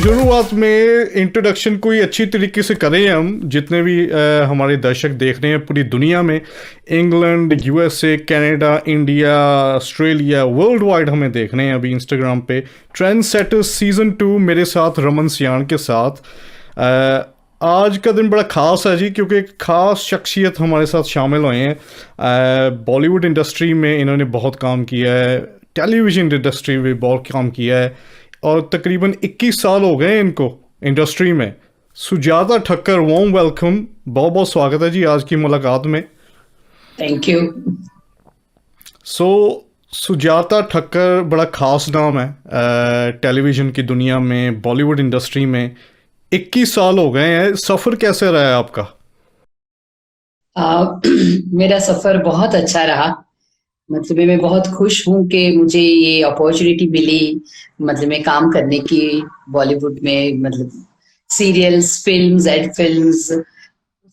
शुरुआत में इंट्रोडक्शन कोई अच्छी तरीके से करें हम जितने भी हमारे दर्शक देख रहे हैं पूरी दुनिया में, England, USA, Canada, India, Australia, world wide हमें देख रहे हैं अभी इंस्टाग्राम पे। ट्रेंड सेटर्स सीज़न 2 मेरे साथ रमन सियान के साथ। आज का दिन बड़ा ख़ास है जी, क्योंकि एक ख़ास शख्सियत हमारे साथ शामिल हुए हैं। बॉलीवुड इंडस्ट्री में इन्होंने बहुत काम किया है, टेलीविज़न इंडस्ट्री में बहुत काम किया है और तकरीबन 21 साल हो गए इनको इंडस्ट्री में। सुजाता ठक्कर, वार्म वेलकम, बहुत बहुत स्वागत है जी आज की मुलाकात में। Thank you. सुजाता ठक्कर बड़ा ख़ास नाम है टेलीविज़न की दुनिया में, बॉलीवुड इंडस्ट्री में। 21 साल हो गए हैं, सफ़र कैसे रहा है आपका? मेरा सफ़र बहुत अच्छा रहा। मतलब मैं बहुत खुश हूँ कि मुझे ये अपॉर्चुनिटी मिली, मतलब मैं काम करने की बॉलीवुड में। मतलब सीरियल्स, फिल्म्स, एड फिल्म्स,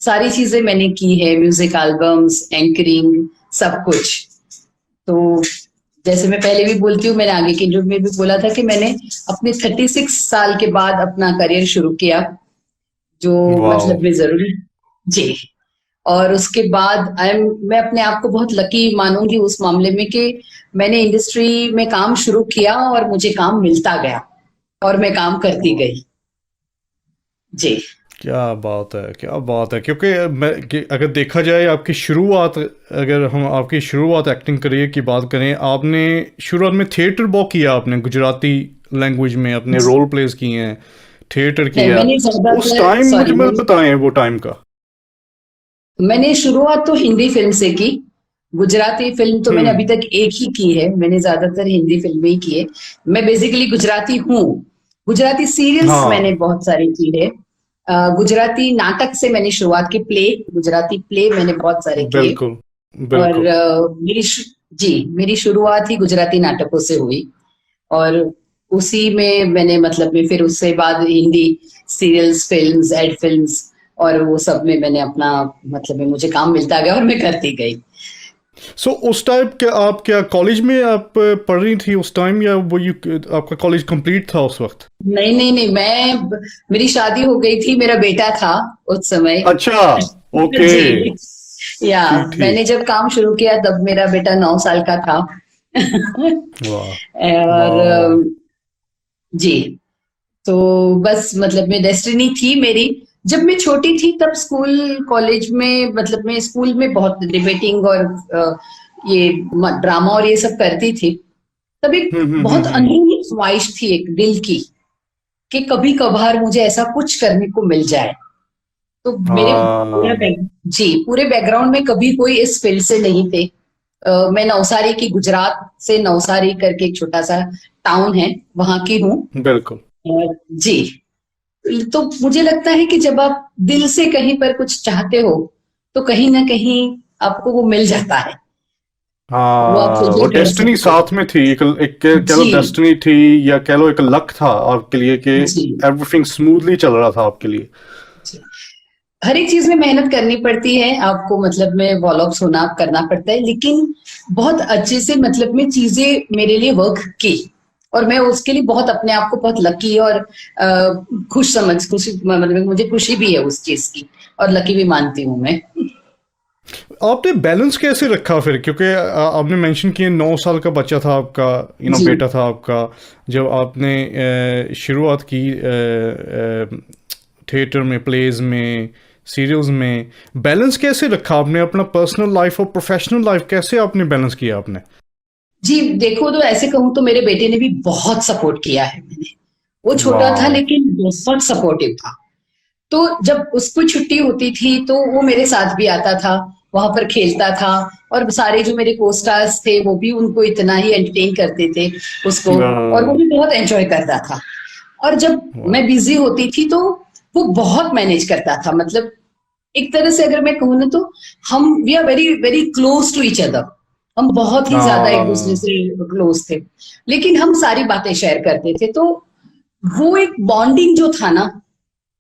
सारी चीज़ें मैंने की है, म्यूजिक एल्बम्स, एंकरिंग, सब कुछ। तो जैसे मैं पहले भी बोलती हूँ, मैंने आगे के इंटरव्यू में भी बोला था कि मैंने अपने 36 साल के बाद अपना करियर शुरू किया, जो वाह, मतलब मैं जरूरी जी। और उसके बाद मैं अपने आप को बहुत लकी मानूंगी उस मामले में कि मैंने इंडस्ट्री में काम शुरू किया और मुझे काम मिलता गया और मैं काम करती गई जी। क्या बात है, क्या बात है। क्योंकि अगर देखा जाए आपकी शुरुआत, अगर हम आपकी शुरुआत एक्टिंग करियर की बात करें, आपने शुरुआत में थिएटर बहुत किया, आपने गुजराती लैंग्वेज में अपने रोल प्लेस किए हैं, थिएटर नहीं, किया। मैंने उस ज्यादातर टाइम मुझे सॉरी मतलब बताएं वो टाइम का। मैंने शुरुआत तो हिंदी फिल्म से की। गुजराती फिल्म तो मैंने अभी हम्म। तक एक ही की है, मैंने ज्यादातर हिंदी फिल्में ही की है। मैं बेसिकली गुजराती हूँ। गुजराती सीरियल्स मैंने हाँ, बहुत सारी की है। गुजराती नाटक से मैंने शुरुआत की, प्ले, गुजराती प्ले मैंने बहुत सारे किए। बिल्कुल और बिल्कुल। मेरी शुरुआत ही गुजराती नाटकों से हुई। और उसी में मैंने मतलब में फिर उससे बाद Hindi serials, films, ad films और वो सब में मैंने अपना मतलब में मुझे काम मिलता गया और मैं करती गई। उस टाइम क्या आप, क्या कॉलेज में आप पढ़ रही थी उस टाइम, या वो यू आपका कॉलेज कंप्लीट था उस वक्त? नहीं नहीं नहीं, मेरी शादी हो गई थी, मेरा बेटा था उस समय। अच्छा, ओके। जी। या ठीक मैंने ठीक। जब काम शुरू किया तब मेरा बेटा 9 साल का था। वाह, और वाह। जी, तो बस मतलब में डेस्टिनी थी मेरी। जब मैं छोटी थी तब स्कूल कॉलेज में, मतलब मैं स्कूल में बहुत डिबेटिंग और ये ड्रामा और ये सब करती थी। तब एक बहुत हम्म। अंदरूनी ख्वाहिश थी एक दिल की कि कभी कभार मुझे ऐसा कुछ करने को मिल जाए। तो मेरे हाँ, पूरे बैकग्राउंड में कभी कोई इस फील्ड से नहीं थे। मैं नवसारी की, गुजरात से नवसारी करके एक छोटा सा टाउन है, वहां की हूँ। बिल्कुल। जी। तो मुझे लगता है कि जब आप दिल से कहीं पर कुछ चाहते हो तो कहीं ना कहीं आपको वो मिल जाता है। वो आप हाँ, वो फुलफिल कर डेस्टिनी सकते हो। साथ में थी, एक कह लो जी डेस्टिनी थी, या कह लो एक लक था आपके लिए कि जी एवरीथिंग स्मूथली चल रहा था आपके लिए। जी। हर एक चीज में मेहनत करनी पड़ती है आपको, मतलब में वॉलॉप्स होना करना पड़ता है, लेकिन बहुत अच्छे से मतलब में चीजें मेरे लिए वर्क की। और मैं उसके लिए बहुत अपने आप को बहुत लकी और खुशी, मतलब मुझे खुशी भी है उस चीज की और लकी भी मानती हूँ मैं। आपने बैलेंस कैसे रखा फिर? क्योंकि आपने मेंशन किया 9 साल का बच्चा था आपका, जी। बेटा था आपका, जब आपने शुरुआत की थिएटर में, प्लेज में, सीरियल्स में। बैलेंस कैसे रखा आपने अपना पर्सनल लाइफ और प्रोफेशनल लाइफ, कैसे आपने बैलेंस किया आपने? जी, देखो तो ऐसे कहूँ तो मेरे बेटे ने भी बहुत सपोर्ट किया है मैंने। वो छोटा था वाह। लेकिन बहुत सपोर्टिव था। तो जब उसको छुट्टी होती थी तो वो मेरे साथ भी आता था, वहां पर खेलता था। और सारे जो मेरे को स्टार्स थे वो भी उनको इतना ही एंटरटेन करते थे उसको। और वो भी बहुत एंजॉय करता था। और जब वाह। मैं बिजी होती थी तो वो बहुत मैनेज करता था। मतलब एक तरह से अगर मैं कहूँ ना तो हम we are very very close to each other. हम बहुत ही ज्यादा एक दूसरे हाँ, से क्लोज थे, लेकिन हम सारी बातें शेयर करते थे। तो वो एक बॉन्डिंग जो था ना,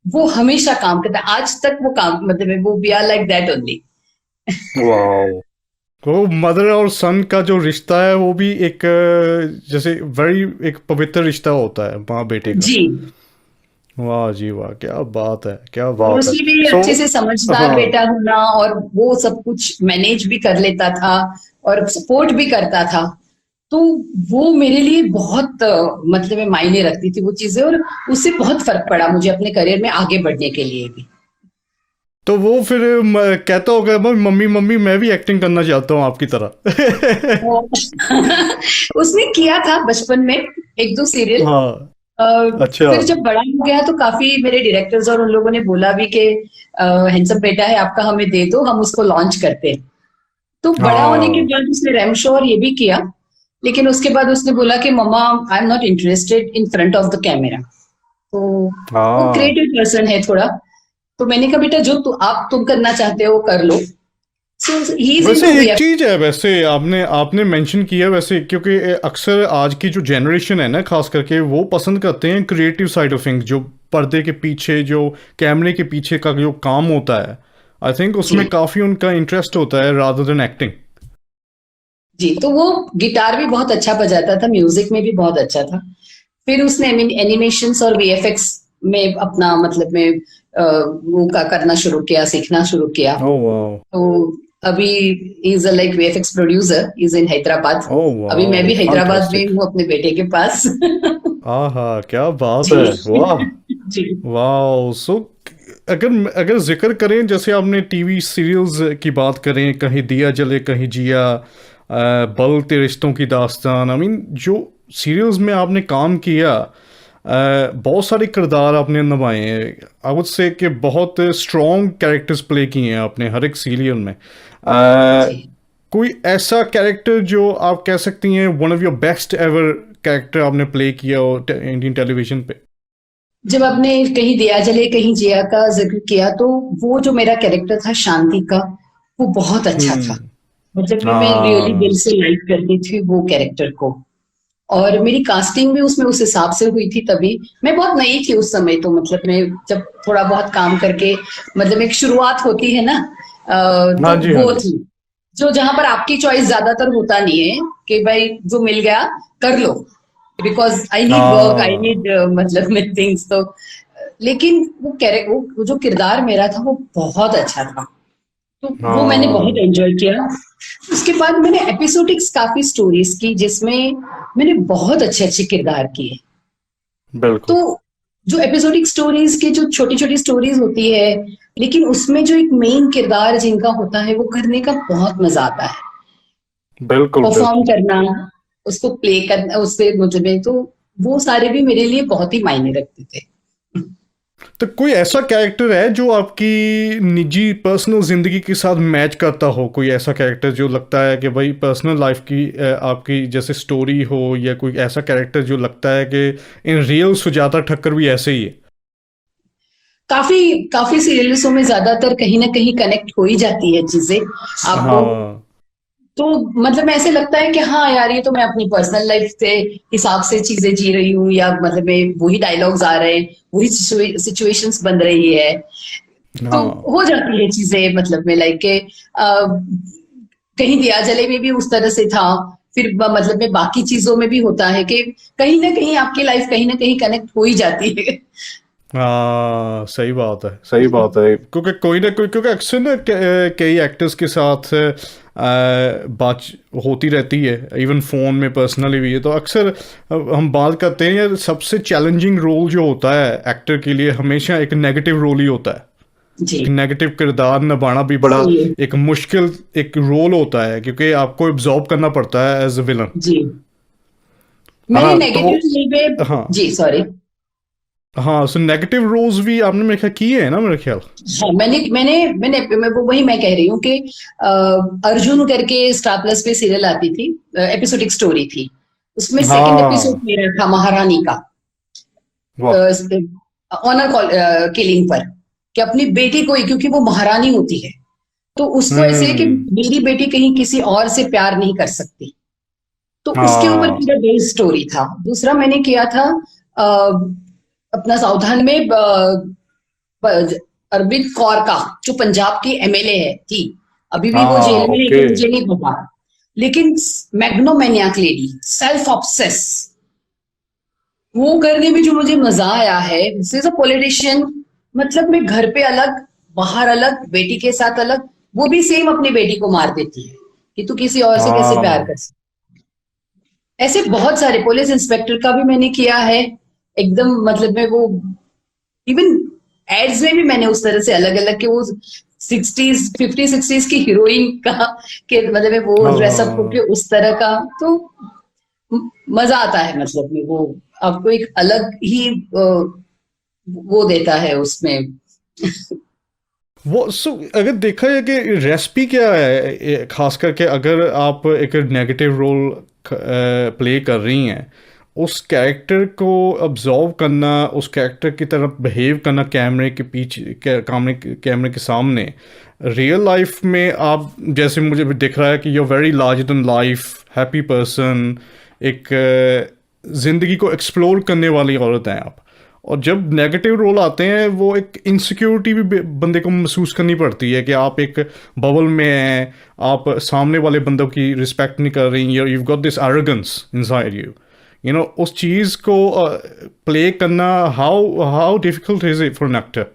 वो हमेशा काम करता है, आज तक वो काम, मतलब वो we are like that only. वाह। वो मदर और सन का जो रिश्ता है वो भी एक जैसे वेरी एक पवित्र रिश्ता होता है माँ बेटे का। जी वाह जी वाह, क्या बात है, क्या और बात है। उसमें भी सो अच्छे से समझदार हाँ, बेटा होना और वो सब कुछ मैनेज भी कर लेता था और सपोर्ट भी करता था। तो वो मेरे लिए बहुत मतलब में मायने रखती थी वो चीजें, और उससे बहुत फर्क पड़ा मुझे अपने करियर में आगे बढ़ने के लिए भी। तो वो फिर कहता होगा मम्मी मम्मी मैं भी एक्टिंग करना चाहता हूँ आपकी तरह। वो उसने किया था बचपन में एक दो सीरियल। हाँ। अ, अच्छा। फिर जब बड़ा हो गया तो काफी मेरे डायरेक्टर्स और उन लोगों ने बोला भी कि हैंडसम बेटा है आपका, हमें दे दो, हम उसको लॉन्च करते हैं। तो बड़ा होने के हाँ बाद उसने रैम शो और ये भी किया, लेकिन उसके बाद उसने बोला कि mama I am not interested in front of the camera. तो वो हाँ। क्रिएटिव पर्सन है थोड़ा। तो मैंने कहा बेटा जो तुम करना चाहते हो कर लो। सो ही इज वैसे इनटू एक वीएफएक्स। चीज है, वैसे आपने आपने मेंशन किया वैसे, क्योंकि अक्सर आज की जो जनरेशन है ना खास करके वो पसंद करते हैं क्रिएटिव साइड ऑफ थिंग्स, जो पर्दे के पीछे जो कैमरे के पीछे का जो काम होता है, आई थिंक उसमें जी काफी उनका इंटरेस्ट होता है रादर देन एक्टिंग। जी, तो वो गिटार भी बहुत अच्छा बजाता था, म्यूजिक में भी बहुत अच्छा था। फिर उसने एनिमेशंस और वीएफएक्स में अपना मतलब में वो का करना शुरू किया, सीखना शुरू किया। ओह वाह। तो अभी is like VFX producer, is in Hyderabad. Oh अभी मैं वाह, भी हैदराबाद में फैंटास्टिक। हूँ अपने बेटे के पास। आहा, क्या बात जी है, वाह। जी वाह। सो अगर अगर जिक्र करें, जैसे आपने टीवी सीरियल्स की बात करें, कहीं दिया जले कहीं जिया, बलते रिश्तों की दास्तान, आई मीन जो सीरियल्स में आपने काम किया, बहुत सारे किरदार आपने निभाए हैं, आई वुड से कि बहुत स्ट्रॉन्ग कैरेक्टर्स प्ले किए हैं आपने हर एक सीरियल में। जी। कोई ऐसा कैरेक्टर जो आप कह सकती हैं one of your best ever character आपने प्ले किया हो इंडियन टेलीविजन पे? जब आपने कहीं दिया जले कहीं जिया का जिक्र किया, तो वो जो मेरा कैरेक्टर था शांति का, वो बहुत अच्छा था। हम्म। मतलब मैं रियली दिल हाँ। से लाइक करती थी वो कैरेक्टर को। और मेरी कास्टिंग भी उसमें उस हिसाब से हुई थी तभी। मैं बहुत नई थी उस समय, तो मतलब मैं जब थोड़ा बहुत काम करके, मतलब एक शुरुआत होती है ना, हाँ तो जी, हाँ वो जी। थी जो जहां पर आपकी चॉइस ज्यादातर होता नहीं है कि भाई जो मिल गया कर लो, बिकॉज आई नीड वर्क, आई हाँ। नीड मतलब में थिंग्स। तो लेकिन वो कैरेक्टर, वो जो किरदार मेरा था वो बहुत अच्छा था। तो वो मैंने बहुत हाँ। एंजॉय किया। उसके बाद मैंने एपिसोडिक्स काफी स्टोरीज की जिसमें मैंने बहुत अच्छे अच्छे किरदार किए। तो बिल्कुल। जो एपिसोडिक स्टोरीज की जो छोटी छोटी स्टोरीज होती है, लेकिन उसमें जो एक मेन किरदार जिनका होता है वो करने का बहुत मजा आता है। बिल्कुल। परफॉर्म बिल्कुल। करना, उसको प्ले करना, उससे मुझे तो वो सारे भी मेरे लिए बहुत ही मायने रखते थे। तो कोई ऐसा कैरेक्टर है जो आपकी निजी पर्सनल जिंदगी के साथ मैच करता हो, कोई ऐसा कैरेक्टर जो लगता है कि भाई पर्सनल लाइफ की आपकी जैसे स्टोरी हो, या कोई ऐसा कैरेक्टर जो लगता है कि इन रियल सुजाता ठक्कर भी ऐसे ही है? काफी काफी सीरियल्सों में ज्यादातर कहीं ना कहीं कनेक्ट हो ही जाती है चीजें आपको। हाँ। तो मतलब ऐसे लगता है कि हाँ यार, ये तो मैं अपनी पर्सनल लाइफ से हिसाब से चीजें जी रही हूँ, या मतलब में वही डायलॉग्स आ रहे हैं, वही सिचुएशंस बन रही है। तो हाँ। हो जाती है चीजें, मतलब में लाइक के कहीं दिया जले में भी उस तरह से था। फिर मतलब में बाकी चीजों में भी होता है कि कहीं ना कहीं आपकी लाइफ कहीं ना कहीं कनेक्ट हो ही जाती है। हाँ, सही बात है, सही बात है, क्योंकि कोई ना कोई, क्योंकि अक्सर ना कई एक्टर्स के साथ बात होती रहती है, इवन फोन में पर्सनली भी है, तो अक्सर हम बात करते हैं यार, सबसे चैलेंजिंग रोल जो होता है एक्टर के लिए हमेशा एक नेगेटिव रोल ही होता है। जी एक नेगेटिव किरदार निभाना भी बड़ा सही है। एक मुश्किल एक रोल होता है, क्योंकि आपको एब्जॉर्ब करना पड़ता है एज अ विलन, जी है मैंने ना? तो नेगेटिव रोल पे, हाँ। जी सॉरी। हाँ, सो नेगेटिव रोल्स भी आपने मेरे ख्याल किए हैं ना, मेरे ख्याल। हाँ मैंने वो वही मैं कह रही हूँ कि अर्जुन करके स्टार प्लस पे सीरियल आती थी, एपिसोडिक स्टोरी थी। उसमें सेकंड एपिसोड हाँ। मेरा था महारानी का, वाह। ऑनर किलिंग पर, कि अपनी बेटी को ही, क्योंकि वो महारानी होती है, तो उसको ऐसे है कि हम्म। मेरी बेटी कहीं किसी और से प्यार नहीं कर सकती। तो उसके ऊपर हाँ। पूरा बेस्ड स्टोरी था। दूसरा मैंने किया था अ, अपना सावधान में अरविंद कौर का, जो पंजाब की एमएलए है थी। अभी भी वो हाँ। जेल में है ओके। कि मुझे नहीं पता। लेकिन मैग्नोमैनियाक लेडी, सेल्फ ऑब्सेस, वो करने में जो मुझे मजा आया है, दिस इज अ पॉलिटिशियन, मतलब मैं घर पे अलग, बाहर अलग, बेटी के साथ अलग, वो भी सेम अपनी बेटी को मार देती है कि तू किसी और से कैसे प्यार हाँ कर सकती। ऐसे बहुत सारे, पुलिस इंस्पेक्टर का भी मैंने किया है एकदम, मतलब मैं वो इवन एड्स में भी मैंने उस तरह से अलग अलग के वो 60s 50s 60s की हीरोइन का, के मतलब मैं वो ड्रेसअप होके हाँ उस तरह का, तो मजा आता है, मतलब में वो आपको एक अलग ही वो देता है उसमें। वो अगर देखा जाए कि रेसिपी क्या है, खास करके अगर आप एक नेगेटिव रोल प्ले कर रही हैं, उस कैरेक्टर को अब्जॉर्व करना, उस कैरेक्टर की तरफ बिहेव करना कैमरे के पीछे, कैमरे के सामने, रियल लाइफ में आप जैसे मुझे भी दिख रहा है कि you very large than life happy person, एक ज़िंदगी को एक्सप्लोर करने वाली औरत हैं आप। और जब नेगेटिव रोल आते हैं वो एक इनसिक्योरिटी भी बंदे को महसूस करनी पड़ती है कि आप एक बबल में हैं, आप सामने वाले बंदों की रिस्पेक्ट नहीं कर रही, you got this arrogance inside you, you know उस चीज़ को प्ले करना, how how difficult is it for an actor?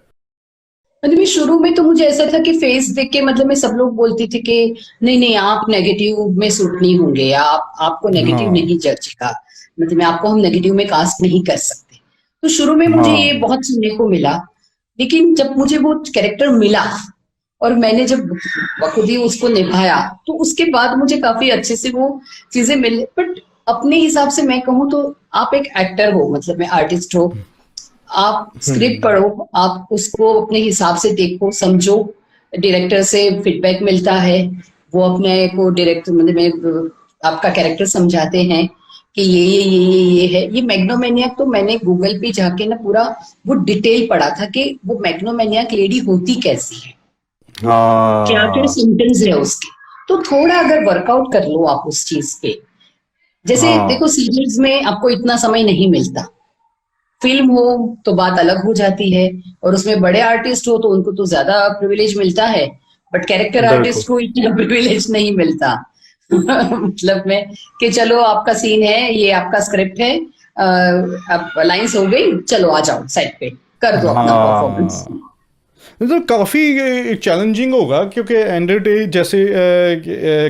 मतलब शुरू में तो मुझे ऐसा था कि फेस देख के, मतलब मैं सब लोग बोलती थी कि नहीं नहीं आप नेगेटिव में सूट नहीं होंगे, या आपको नेगेटिव हाँ नहीं जचेगा, मतलब आपको हम नेगेटिव में कास्ट नहीं कर सकते। तो शुरू में मुझे ये हाँ बहुत सुनने को मिला, लेकिन जब मुझे वो कैरेक्टर मिला और मैंने जब बखूबी उसको निभाया, तो उसके बाद मुझे काफी अच्छे से वो चीजें मिले। बट अपने हिसाब से मैं कहूँ तो आप एक एक्टर हो, मतलब मैं आर्टिस्ट हो, आप स्क्रिप्ट हम्म पढ़ो, आप उसको अपने हिसाब से देखो समझो, डायरेक्टर से फीडबैक मिलता है, वो अपने को डायरेक्टर मतलब में आपका कैरेक्टर समझाते हैं कि ये है। ये मैग्नोमैनियाक तो मैंने गूगल पे जाके ना पूरा वो डिटेल पढ़ा था कि वो मैग्नोमैनियाक लेडी होती कैसी है, क्या क्या हाँ सिम्टम्स है उसके। तो थोड़ा अगर वर्कआउट कर लो आप उस चीज पे, जैसे देखो हाँ सीरीज में आपको इतना समय नहीं मिलता, फिल्म हो तो बात अलग हो जाती है, और उसमें बड़े आर्टिस्ट हो तो उनको तो ज्यादा प्रिविलेज मिलता है, बट कैरेक्टर बिल्कुल। आर्टिस्ट को इतना प्रिविलेज नहीं मिलता। मतलब में कि चलो आपका सीन है, ये आपका स्क्रिप्ट है, अब लाइंस हो गई, चलो आ जाओ साइड पे, कर दो अपना परफॉर्मेंस। हाँ तो काफ़ी चैलेंजिंग होगा क्योंकि एंड डे जैसे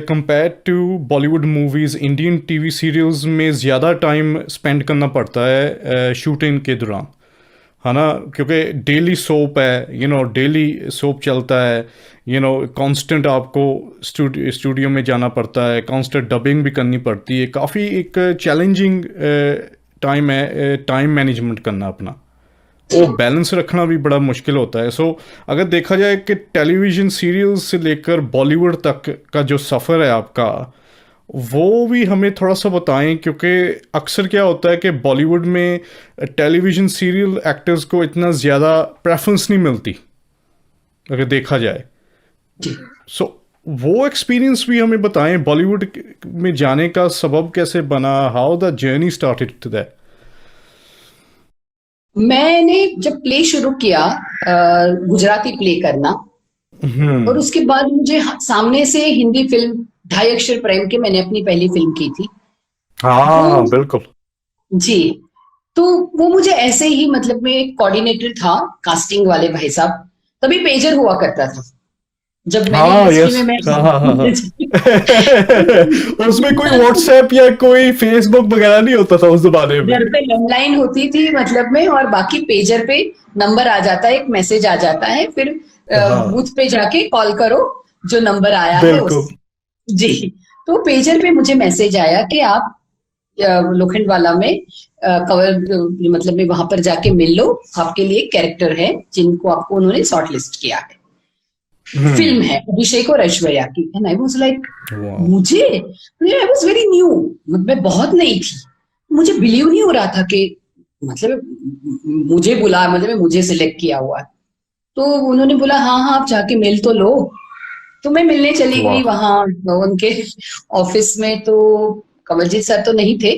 compare to Bollywood movies, Indian TV serials में ज़्यादा टाइम स्पेंड करना पड़ता है शूटिंग के दौरान, है ना? क्योंकि डेली सोप है, डेली सोप चलता है, कांस्टेंट आपको स्टूडियो में जाना पड़ता है, कांस्टेंट डबिंग भी करनी पड़ती है, काफ़ी एक चैलेंजिंग टाइम है टाइम मैनेजमेंट करना अपना, वो बैलेंस रखना भी बड़ा मुश्किल होता है। अगर देखा जाए कि टेलीविज़न सीरियल्स से लेकर बॉलीवुड तक का जो सफ़र है आपका, वो भी हमें थोड़ा सा बताएं, क्योंकि अक्सर क्या होता है कि बॉलीवुड में टेलीविज़न सीरियल एक्टर्स को इतना ज़्यादा प्रेफरेंस नहीं मिलती अगर देखा जाए। सो वो एक्सपीरियंस भी हमें बताएं, बॉलीवुड में जाने का सबब कैसे बना, how the journey started to that. मैंने जब प्ले शुरू किया, गुजराती प्ले करना, और हम्म। उसके बाद मुझे सामने से हिंदी फिल्म ढाई अक्षर प्रेम के, मैंने अपनी पहली फिल्म की थी वो। हाँ बिल्कुल। जी, तो वो मुझे ऐसे ही, मतलब में एक कोऑर्डिनेटर था कास्टिंग वाले भाई साहब, तभी पेजर हुआ करता था जब मैंने हाँ इंडस्ट्री यस। में मैं हाँ हाँ हाँ हाँ। उसमें कोई व्हाट्सएप या कोई फेसबुक वगैरह नहीं होता था उस जमाने में। घर पे लैंडलाइन होती थी, मतलब में, और बाकी पेजर पे नंबर आ जाता है, एक मैसेज आ जाता है, फिर हाँ बूथ पे जाके कॉल करो जो नंबर आया है उस। बिल्कुल। जी, तो पेजर पे मुझे मैसेज आया कि आप लोखंडवाला में कवर, मतलब में वहां पर जाके मिल लो, आपके लिए कैरेक्टर है जिनको आपको उन्होंने शॉर्ट लिस्ट किया है, फिल्म हम्म। है अभिषेक और ऐश्वर्या की। एंड आई वाज लाइक, वाह। मुझे, आई वाज वेरी न्यू, मैं बहुत नई थी, मुझे बिलीव नहीं हो रहा था कि मतलब मुझे बुला, मतलब मुझे सिलेक्ट किया हुआ है। तो उन्होंने बोला हाँ हाँ आप जाके मिल तो लो। तो मैं मिलने चली गई वाह। वहां उनके ऑफिस में। तो कमलजीत सर तो नहीं थे,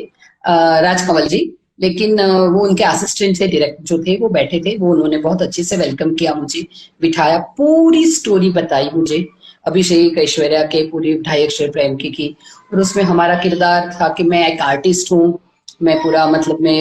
राज कंवल जी, लेकिन वो उनके असिस्टेंट थे, डायरेक्टर जो थे वो बैठे थे, वो उन्होंने बहुत अच्छे से वेलकम किया, मुझे बिठाया, पूरी स्टोरी बताई मुझे अभिषेक ऐश्वर्या के, पूरी ढाई अक्षर प्रेम की। और उसमें हमारा किरदार था कि मैं एक आर्टिस्ट हूँ, मैं पूरा मतलब मैं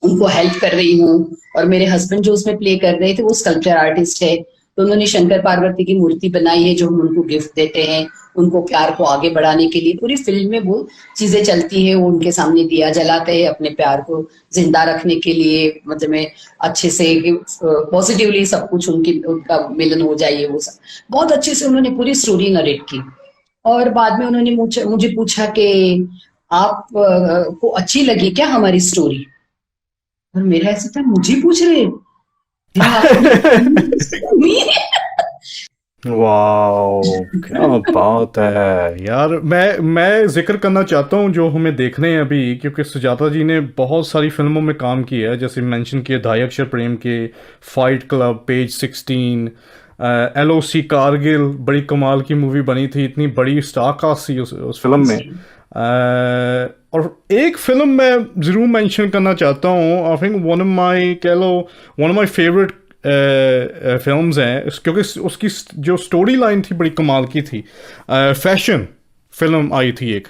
उनको हेल्प कर रही हूँ। और मेरे हस्बैंड जो उसमें प्ले कर रहे थे वो स्कल्पचर आर्टिस्ट है, तो उन्होंने शंकर पार्वती की मूर्ति बनाई है जो हम उनको गिफ्ट देते हैं, उनको प्यार को आगे बढ़ाने के लिए। पूरी फिल्म में वो चीजें चलती है, वो उनके सामने दिया जलाते हैं अपने प्यार को जिंदा रखने के लिए, मतलब में अच्छे से पॉजिटिवली सब कुछ उनका मिलन हो जाए, वो सब बहुत अच्छे से उन्होंने पूरी स्टोरी नरेट की। और बाद में उन्होंने मुझे पूछा कि आप को अच्छी लगी क्या हमारी स्टोरी। और मेरा ऐसा था, मुझे पूछ रहे हैं? या आपने सुनी है? वाओ, क्या बात है यार। मैं जिक्र करना चाहता हूँ जो हमें देखने हैं अभी, क्योंकि सुजाता जी ने बहुत सारी फिल्मों में काम किया है, जैसे मेंशन किया धाई अक्षर प्रेम के, fight club, page 16, LOC Kargil, बड़ी कमाल की मूवी बनी थी, इतनी बड़ी स्टार कास्ट थी उस फिल्म में। जी और एक फिल्म मैं ज़रूर मेंशन करना चाहता हूँ, I think one of my, कह लो one of my favourite films हैं क्योंकि उसकी जो स्टोरी लाइन थी बड़ी कमाल की थी। फैशन फिल्म आई थी एक,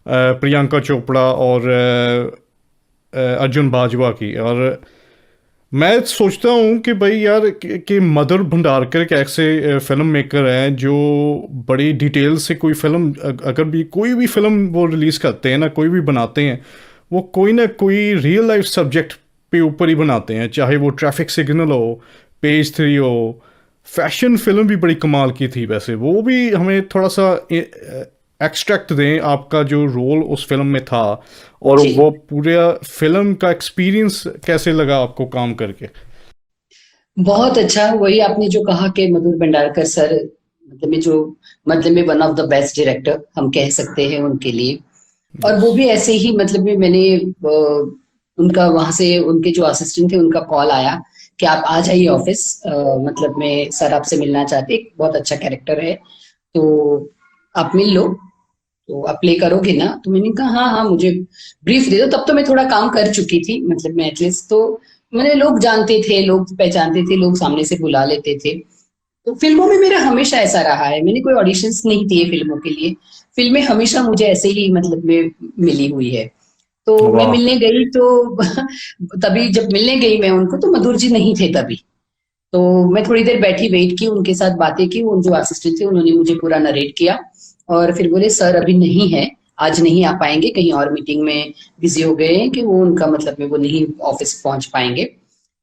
प्रियंका चोपड़ा और अर्जुन बाजवा की। और मैं सोचता हूँ कि भाई यार कि मधुर भंडारकर एक ऐसे फिल्म मेकर हैं जो बड़ी डिटेल से कोई फिल्म, अगर भी कोई भी फिल्म वो रिलीज़ करते हैं ना, कोई भी बनाते हैं, वो कोई ना कोई रियल लाइफ सब्जेक्ट पे ऊपर ही बनाते हैं, चाहे वो ट्रैफिक सिग्नल हो, पेज 3 हो। फैशन फिल्म भी बड़ी कमाल की थी, वैसे वो भी हमें थोड़ा सा एक्सट्रैक्ट दें आपका जो रोल उस फिल्म में था, और जी वो पूरा फिल्म का एक्सपीरियंस कैसे लगा आपको काम करके। बहुत अच्छा। वही आपने जो कहा कि मधुर भंडारकर सर मतलब में जो मतलब में one of the best director हम कह सकते हैं उनके लिए। और यस। वो भी ऐसे ही मतलब में मैंने उनका वहां से उनके जो असिस्टेंट थे उनका कॉल आया कि आप आ जाइए ऑफिस, मतलब में सर आपसे मिलना चाहते, एक बहुत अच्छा कैरेक्टर है तो आप मिल लो, तो आप प्ले करोगे ना। तो मैंने कहा हाँ हाँ मुझे ब्रीफ दे दो। तब तो मैं थोड़ा काम कर चुकी थी, मतलब मैं एटलीस्ट तो मैंने, लोग जानते थे, लोग पहचानते थे, लोग सामने से बुला लेते थे। तो फिल्मों में मेरा हमेशा ऐसा रहा है, मैंने कोई ऑडिशंस नहीं दिए फिल्मों के लिए, फिल्में हमेशा मुझे ऐसे ही मतलब में मिली हुई है। तो मैं वाह। मिलने गई तो तभी जब मिलने गई मैं उनको, तो मधुर जी नहीं थे तभी। तो मैं थोड़ी देर बैठी, वेट की, उनके साथ बातें की, उन जो असिस्टेंट थे उन्होंने मुझे पूरा नरेट किया। और फिर बोले सर अभी नहीं है, आज नहीं आ पाएंगे, कहीं और मीटिंग में बिजी हो गए हैं कि वो उनका मतलब में वो नहीं ऑफिस पहुंच पाएंगे।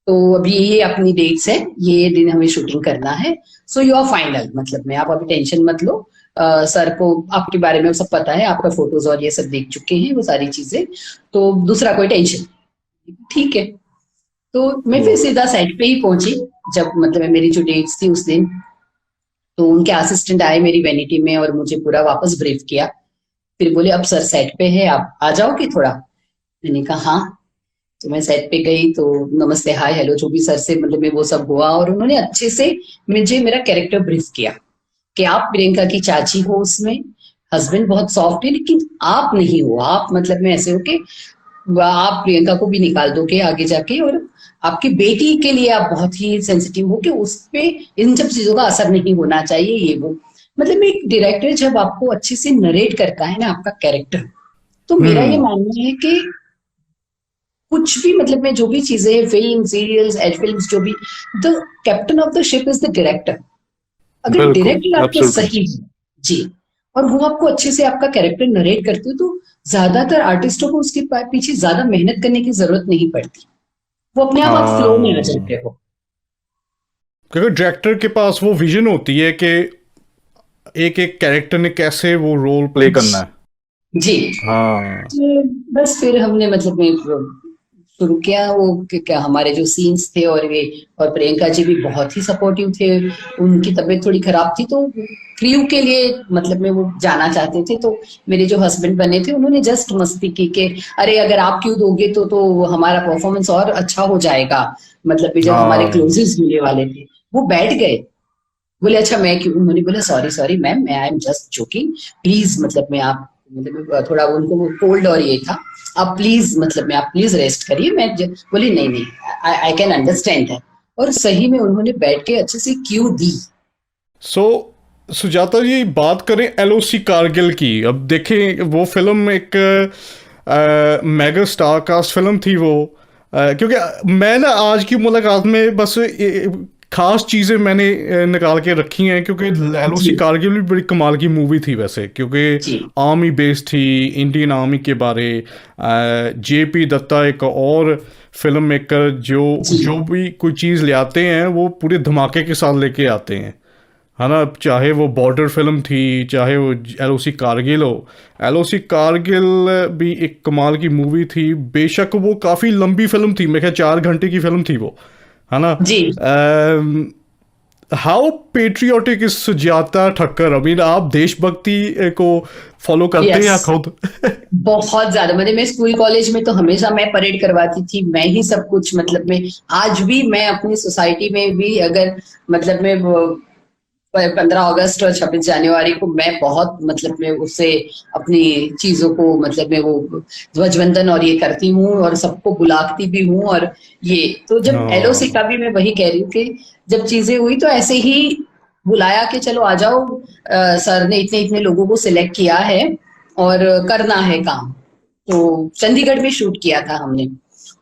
तो अभी ये अपनी डेट्स है, ये दिन हमें शूटिंग करना है। सो यू आर फाइनल, मतलब में आप अभी टेंशन मत लो। सर को आपके बारे में सब पता है, आपका फोटोज और ये सब देख चुके हैं वो सारी चीजें, तो दूसरा कोई टेंशन, ठीक है। तो मैं फिर वाह। सीधा सेट पे ही पहुंची। जब मतलब मेरी जो डेट्स थी उस दिन, तो उनके असिस्टेंट आए मेरी वैनिटी में और मुझे पूरा वापस ब्रीफ किया। फिर बोले अब सर सेट पे है, आप आ जाओगे थोड़ा। मैंने कहा हाँ। तो मैं सेट पे गई तो नमस्ते हाय हेलो जो भी सर से मतलब में वो सब हुआ, और उन्होंने अच्छे से मुझे मेरा कैरेक्टर ब्रीफ किया कि आप प्रियंका की चाची हो उसमें, हस्बैंड बहुत सॉफ्ट है लेकिन आप नहीं हो, आप मतलब में ऐसे हो कि आप प्रियंका को भी निकाल दोगे आगे जाके, और आपकी बेटी के लिए आप बहुत ही सेंसिटिव हो कि उस पे इन सब चीजों का असर नहीं होना चाहिए, ये वो। मतलब एक डायरेक्टर जब आपको अच्छे से नरेट करता है ना आपका कैरेक्टर, तो मेरा ये हम्म। मानना है कि कुछ भी मतलब में जो भी चीजें, फिल्म सीरियल्स एड फिल्म जो भी, the captain of the ship is the director. अगर बिल्कुल, डायरेक्टर आपके एब्सोल्युटली। सही है जी, और वो आपको अच्छे से आपका कैरेक्टर नरेट करते हो, तो ज्यादातर आर्टिस्टों को उसके पीछे ज्यादा मेहनत करने की जरूरत नहीं पड़ती, वो अपने आप फ्लो में आ हाँ, जाते हो। क्योंकि डायरेक्टर के पास वो विजन होती है कि एक एक कैरेक्टर ने कैसे वो रोल प्ले करना है। जी हाँ। तो बस फिर हमने मतलब में शुरू किया वो क्या हमारे जो सीन्स थे, और वे और प्रियंका जी भी बहुत ही सपोर्टिव थे। उनकी तबीयत थोड़ी खराब थी तो क्रू के लिए मतलब में वो जाना चाहते थे, तो मेरे जो हस्बैंड बने थे उन्होंने जस्ट मस्ती की कि अरे अगर आप क्यों दोगे तो हमारा परफॉर्मेंस और अच्छा हो जाएगा। मतलब कि जब हमारे हाँ। क्लोजेस मिलने वाले थे, वो बैठ गए। बोले अच्छा मैं क्यों, उन्होंने बोला सॉरी सॉरी मैम, मैं I am just joking, please मतलब मैं आप मतलब थोड़ा उनको कोल्ड और ये था, आप प्लीज मतलब मैं आप प्लीज रेस्ट करिए। बोली नहीं नहीं, आई कैन अंडरस्टैंड है। और सही में उन्होंने बैठ के अच्छे से क्यू दी। सो सुजाता जी, बात करें LOC कारगिल की। अब देखें वो फिल्म एक मेगा स्टार कास्ट फिल्म थी वो। क्योंकि मैं ना आज की मुलाकात में बस खास चीज़ें मैंने निकाल के रखी हैं, क्योंकि एलओसी जी कारगिल भी बड़ी कमाल की मूवी थी वैसे, क्योंकि जी आर्मी बेस्ड थी, इंडियन आर्मी के बारे। जेपी दत्ता एक और फिल्म मेकर जो जी जो भी कोई चीज़ ले आते हैं वो पूरे धमाके के साथ लेके आते हैं, है ना। चाहे वो बॉर्डर फिल्म थी, चाहे वो एलओसी कारगिल हो। एलओसी कारगिल भी एक कमाल की मूवी थी, बेशक वो काफ़ी लंबी फिल्म थी, मेरे ख्याल 4 घंटे की फिल्म थी वो, है ना। जी। How patriotic is Sujata Thakkar, I mean आप देशभक्ति को फॉलो करते हैं यस, या खुद? बहुत ज्यादा। मतलब मैं स्कूल कॉलेज में तो हमेशा मैं परेड करवाती थी, मैं ही सब कुछ। मतलब मैं आज भी, मैं अपनी सोसाइटी में भी अगर मतलब मैं 15 अगस्त और 26 जनवरी को मैं बहुत मतलब मैं उससे अपनी चीजों को मतलब मैं वो ध्वजवंदन और ये करती हूँ और सबको बुलाती भी हूँ। और ये तो जब एलओसी का हाँ भी मैं वही कह रही हूँ कि जब चीजें हुई तो ऐसे ही बुलाया कि चलो आ जाओ, सर ने इतने इतने लोगों को सिलेक्ट किया है और करना है काम। तो चंडीगढ़ में शूट किया था हमने।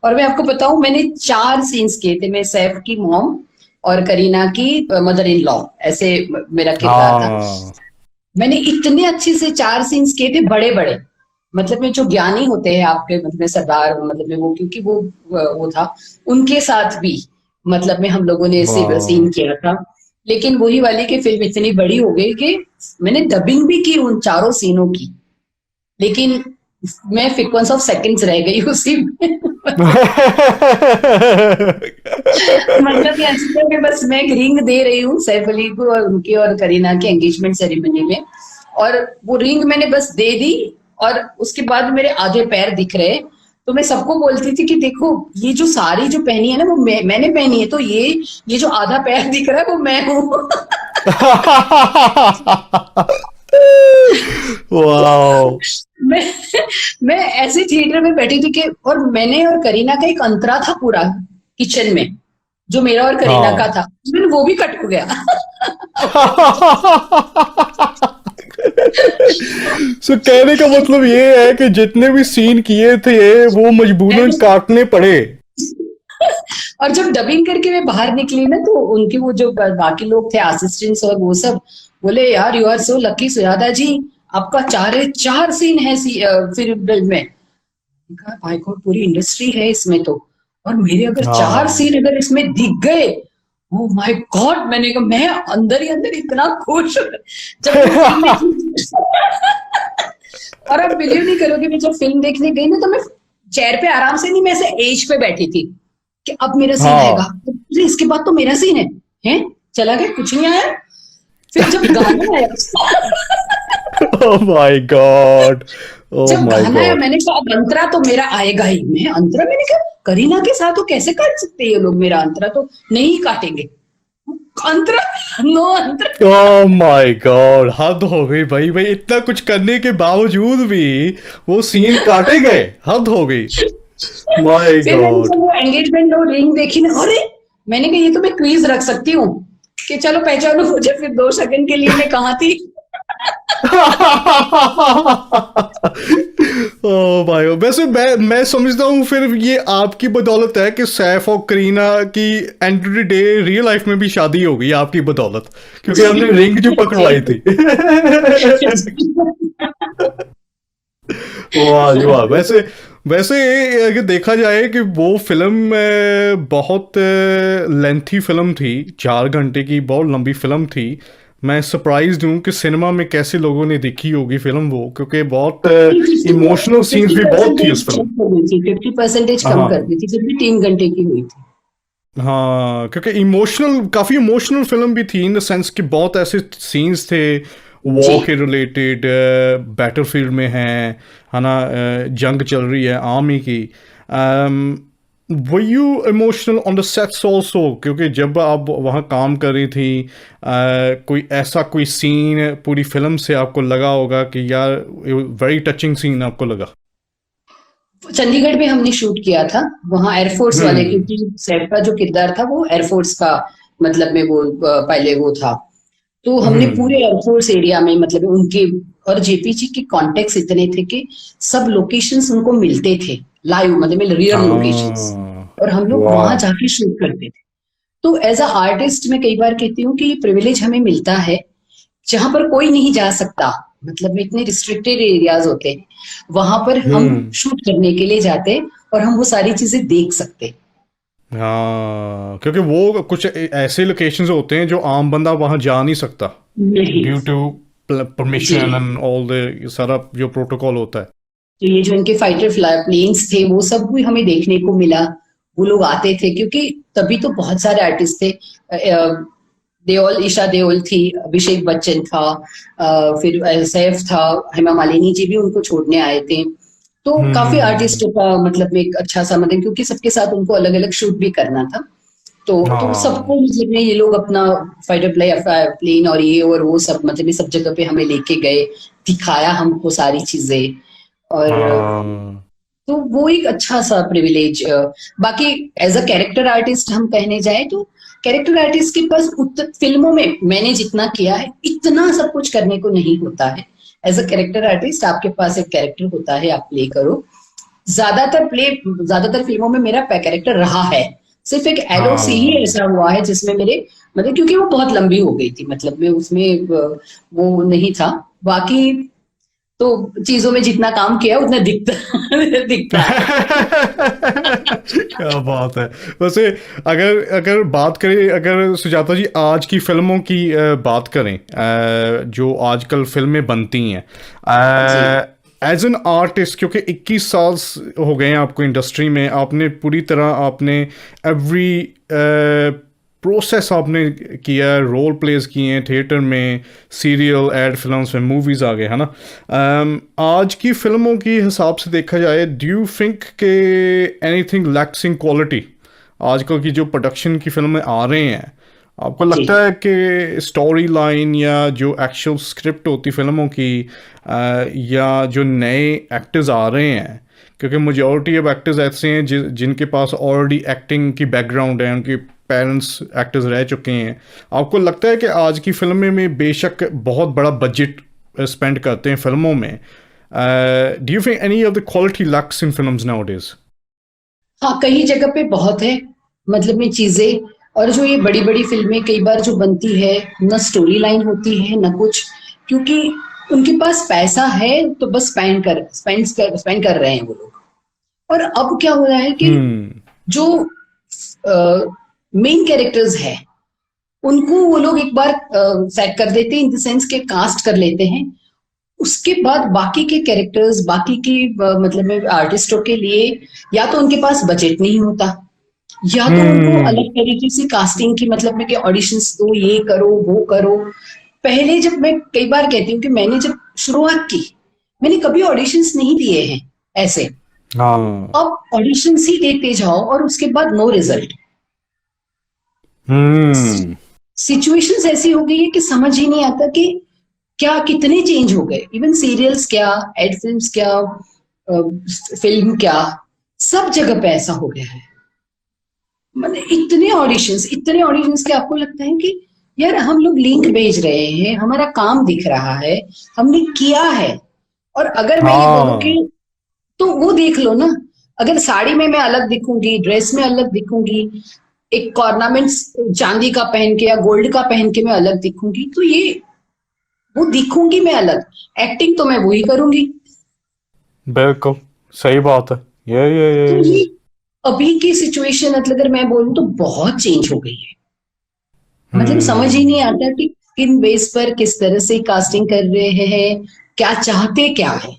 और मैं आपको बताऊं, मैंने 4 सीन्स किए थे। मैं सैफ की मॉम और करीना की मदर इन लॉ, ऐसे मेरा किरदार था। हाँ मैंने इतने अच्छे से 4 सीन्स किए थे, बड़े बड़े। मतलब में जो ज्ञानी होते हैं आपके, मतलब में सरदार, मतलब में वो, क्योंकि वो था, उनके साथ भी मतलब में हम लोगों ने सीन वाह। किया था। लेकिन वही वाली की फिल्म इतनी बड़ी हो गई कि मैंने डबिंग भी की उन 4 सीनों की, लेकिन मैं फ्रीक्वेंस ऑफ सेकंड्स रह गई उसी में। मतलब ये ऐसा है कि बस मैं एक रिंग दे रही हूँ सैफ अली को और उनकी और करीना के एंगेजमेंट सेरेमनी में, और वो रिंग मैंने बस दे दी और उसके बाद मेरे आधे पैर दिख रहे। तो मैं सबको बोलती थी कि देखो ये जो साड़ी जो पहनी है ना वो मैंने पहनी है, तो ये जो आधा पैर दिख रहा है वो मैं हूँ। वाओ। मैं मैं ऐसे थिएटर में बैठी थी कि, और मैंने और करीना का एक अंतरा था पूरा किचन में, जो मेरा और करीना का हाँ। था, मैंने वो भी कट हो गया। सो कहने का मतलब ये है कि जितने भी सीन किए थे वो मजबूरन काटने पड़े। और जब डबिंग करके मैं बाहर निकली ना, तो उनके वो जो बाकी लोग थे असिस्टेंट्स और वो सब बोले, यार you are so lucky Sujata ji, आपका 4 4 सीन है फिल्म में। भाई को पूरी इंडस्ट्री है इसमें तो, और मेरे अगर 4 सीन हाँ अगर इसमें दिख गए, ओ माय गॉड, मैंने कहा मैं अंदर ही अंदर इतना खुश जब मैं फिल्म देखी। और आप बिलीव नहीं करोगे, मैं जब फिल्म देखने गई ना, तो मैं चेयर पे आराम से नहीं, मैं ऐसे एज पे बैठी थी कि अब मेरा सीन आएगा, हाँ। तो इसके बाद तो मेरा सीन है। हैं, चला गया, कुछ नहीं आया। फिर जब गाना आया, ओह माय गॉड। ओह जब माय गाना आया गॉड। मैंने कहा अब अंतरा तो मेरा आएगा ही। मैं अंतरा, मैंने कहा करीना के साथ तो कैसे काट सकते हैं ये लोग, मेरा अंतरा तो नहीं काटेंगे। अंतरा, नो अंतरा। ओह माय गॉड, हद हो गई भाई। भाई इतना कुछ करने के बावजूद भी वो सीन काटे गए, हद हो गई। माय फिर मैंने गॉड। जब वो एंगेजमेंट और रिंग देखी ना, अरे मैंने कहा ये तो मैं क्विज रख सकती हूँ कि चलो पहचानो मुझे, फिर 2 सेकंड के लिए मैं कहाँ थी। ओह भाई, वैसे मैं समझता हूँ फिर ये आपकी बदौलत है कि सैफ और करीना की and today real life में भी शादी हो गई आपकी बदौलत, क्योंकि हमने रिंग जो पकड़वाई थी। वाह जी वाह। वैसे वैसे अगर देखा जाए कि वो फिल्म बहुत लेंथी फिल्म थी, 4 घंटे की बहुत लंबी फिल्म थी। मैं सरप्राइज्ड हूँ कि सिनेमा में कैसे लोगों ने देखी होगी फिल्म वो, क्योंकि बहुत इमोशनल सीन्स फिफ्टी भी बहुत थी उस परसेंटेज फिल्म। कर दी थी, 50% कम कर हाँ दी थी, फिर भी 3 घंटे की हुई थी। हाँ, क्योंकि इमोशनल, काफ़ी इमोशनल फिल्म भी थी इन द सेंस कि बहुत ऐसे सीन्स थे जी वॉर के रिलेटेड, बैटलफील्ड में है ना, जंग चल रही है आर्मी की। Were you emotional on the sets also, क्योंकि जब आप वहाँ काम कर रही थी कोई ऐसा कोई सीन पूरी फिल्म से आपको लगा होगा कि यार वेरी टचिंग सीन आपको लगा? चंडीगढ़ में हमने शूट किया था, वहाँ एयरफोर्स वाले, हम्म। क्योंकि सैफ का जो किरदार था वो एयरफोर्स का, मतलब में वो पहले वो था। तो हमने हम्म। पूरे एयरफोर्स एरिया में, मतलब उनके और जेपीजी के कॉन्टेक्स्ट इतने थे कि सब लोकेशंस उनको मिलते थे लाइव, मतलब रियल लोकेशंस, हाँ। और हम लोग वहां वाह। जाके शूट करते थे। तो एज अ आर्टिस्ट मैं कई बार कहती हूँ कि ये प्रिविलेज हमें मिलता है जहां पर कोई नहीं जा सकता, मतलब में इतने रिस्ट्रिक्टेड एरियाज होते हैं, वहां पर हम हम्म। शूट करने के लिए जाते हैं और हम वो सारी चीजें देख सकते हैं। हाँ, क्योंकि वो कुछ ऐसे लोकेशंस होते हैं जो आम बंदा वहां जा नहीं सकता, नहीं। ड्यू टू जी। परमिशन एंड ऑल द सारा जो प्रोटोकॉल होता है। तो ये जो इनके फाइटर फ्लाई प्लेन्स थे वो सब भी हमें देखने को मिला। वो लोग आते थे क्योंकि तभी तो बहुत सारे आर्टिस्ट थे। देओल, ईशा देओल थी, अभिषेक बच्चन था, फिर सैफ था, हेमा मालिनी जी भी उनको छोड़ने आए थे। तो काफी हम्म। आर्टिस्टों का मतलब में एक अच्छा सा, मतलब क्योंकि सबके साथ उनको अलग अलग शूट भी करना था। तो सबको हाँ। मतलब में ये लोग अपना फाइटर प्लेन और ये और वो सब, मतलब ये सब जगह पे हमें लेके गए, दिखाया हमको सारी चीजें। और हाँ। तो वो एक अच्छा सा प्रिविलेज। बाकी एज अ कैरेक्टर आर्टिस्ट हम कहने जाए तो कैरेक्टर आर्टिस्ट के पास फिल्मों में मैंने जितना किया है इतना सब कुछ करने को नहीं होता है। एज अ कैरेक्टर आर्टिस्ट आपके पास एक कैरेक्टर होता है, आप प्ले करो। ज्यादातर फिल्मों में मेरा कैरेक्टर रहा है। सिर्फ एक एलओसी ही हाँ। ऐसा हुआ है जिसमें मेरे, मतलब क्योंकि वो बहुत लंबी हो गई थी, मतलब में उसमें वो नहीं था। बाकी तो चीजों में जितना काम किया उतना दिखता दिखता है। क्या बात है। वैसे अगर अगर बात करें, अगर सुजाता जी आज की फिल्मों की बात करें, जो आजकल फिल्में बनती हैं, जी। एज एन आर्टिस्ट, क्योंकि 21 साल हो गए हैं आपको इंडस्ट्री में, आपने पूरी तरह आपने एवरी प्रोसेस आपने किया, रोल प्लेस किए हैं थिएटर में, सीरियल, एड फिल्म्स में, मूवीज़ आ गए, है ना। आज की फिल्मों की हिसाब से देखा जाए, डू यू थिंक के एनीथिंग लैक्स इन क्वालिटी? आजकल की जो प्रोडक्शन की फिल्में आ रही हैं, आपको जी। लगता है कि स्टोरी लाइन या जो एक्चुअल स्क्रिप्ट होती फिल्मों की, या जो नए एक्टर्स आ रहे हैं, क्योंकि मेजॉरिटी ऑफ एक्टर्स ऐसे हैं जिनके पास ऑलरेडी एक्टिंग की बैकग्राउंड है, उनके पेरेंट्स एक्टर्स रह चुके हैं, आपको लगता है कि आज की फिल्में में बेशक बहुत बड़ा बजट स्पेंड करते हैं फिल्मों में, do you think any of the quality lakhs in films nowadays? हाँ, कई जगह पे बहुत है, मतलब में चीजें। और जो ये बड़ी बड़ी फिल्में कई बार जो बनती है, न स्टोरी लाइन होती है न कुछ, क्योंकि उनके पास पैसा है तो बस स्पेंड कर रहे हैं वो लोग। और अब क्या हो रहा है कि हम्म। जो मेन कैरेक्टर्स है उनको वो लोग एक बार सेट कर देते हैं, इन द सेंस के कास्ट कर लेते हैं। उसके बाद बाकी के कैरेक्टर्स, बाकी की मतलब में आर्टिस्टों के लिए या तो उनके पास बजट नहीं होता, या तो उनको हम्म। अलग तरीके से कास्टिंग की, मतलब में कि ऑडिशंस दो, ये करो वो करो। पहले जब मैं कई बार कहती हूँ कि मैंने जब शुरुआत की, मैंने कभी ऑडिशंस नहीं दिए हैं ऐसे। हाँ। अब ऑडिशंस ही देते जाओ और उसके बाद नो रिजल्ट। हम्म। सिचुएशंस ऐसी हो गई है कि समझ ही नहीं आता कि क्या कितने चेंज हो गए। इवन सीरियल्स क्या, एड फिल्म्स क्या, फिल्म क्या, सब जगह पे ऐसा हो गया है। मतलब इतने ऑडिशंस के आपको लगता है कि यार हम लोग लिंक भेज रहे हैं, हमारा काम दिख रहा है, हमने किया है। और अगर मैं ये बोलूं कि हाँ। तो वो देख लो ना, अगर साड़ी में मैं अलग दिखूंगी, ड्रेस में अलग दिखूंगी, एक ऑर्नामेंट्स चांदी का पहन के या गोल्ड का पहन के मैं अलग दिखूंगी, तो ये वो दिखूंगी मैं अलग, एक्टिंग तो मैं वही करूंगी। बिल्कुल सही बात है। तो ये ये अभी की सिचुएशन, मतलब अगर मैं बोलूं तो बहुत चेंज हो गई है। मतलब समझ ही नहीं हम्म। आता कि किन बेस पर किस तरह से कास्टिंग कर रहे हैं, क्या चाहते क्या है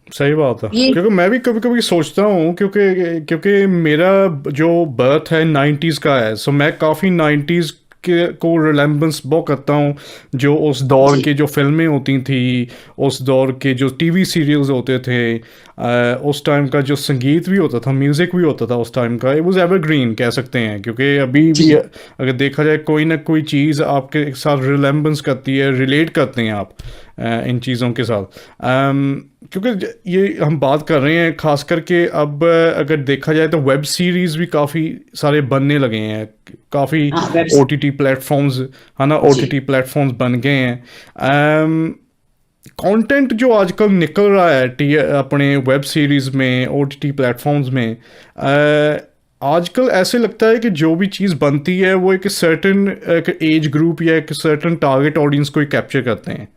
सही बात है, ये। क्योंकि मैं भी कभी कभी सोचता हूँ, क्योंकि क्योंकि मेरा जो बर्थ है 90s का है, सो मैं काफ़ी 90s के को रिलेम्बेंस बहुत करता हूँ। जो उस दौर जी। की जो फिल्में होती थी, उस दौर के जो टीवी सीरियल्स होते थे, उस टाइम का जो संगीत भी होता था, म्यूज़िक भी होता था उस टाइम का, इट वाज एवरग्रीन कह सकते हैं, क्योंकि अभी जी। भी अगर देखा जाए कोई ना कोई चीज़ आपके साथ रिलेम्बेंस करती है, रिलेट करते हैं आप। इन चीज़ों के साथ। क्योंकि ये हम बात कर रहे हैं खास करके अब अगर देखा जाए तो वेब सीरीज़ भी काफ़ी सारे बनने लगे हैं, काफ़ी हाँ वेब OTT प्लेटफॉर्म्स, है ना, जी OTT प्लेटफॉर्म्स बन गए हैं। कंटेंट जो आजकल निकल रहा है अपने वेब सीरीज़ में, OTT प्लेटफॉर्म्स में, आजकल ऐसे लगता है कि जो भी चीज़ बनती है वो एक सर्टन एज ग्रुप या एक सर्टन टारगेट ऑडियंस को ही कैप्चर करते हैं।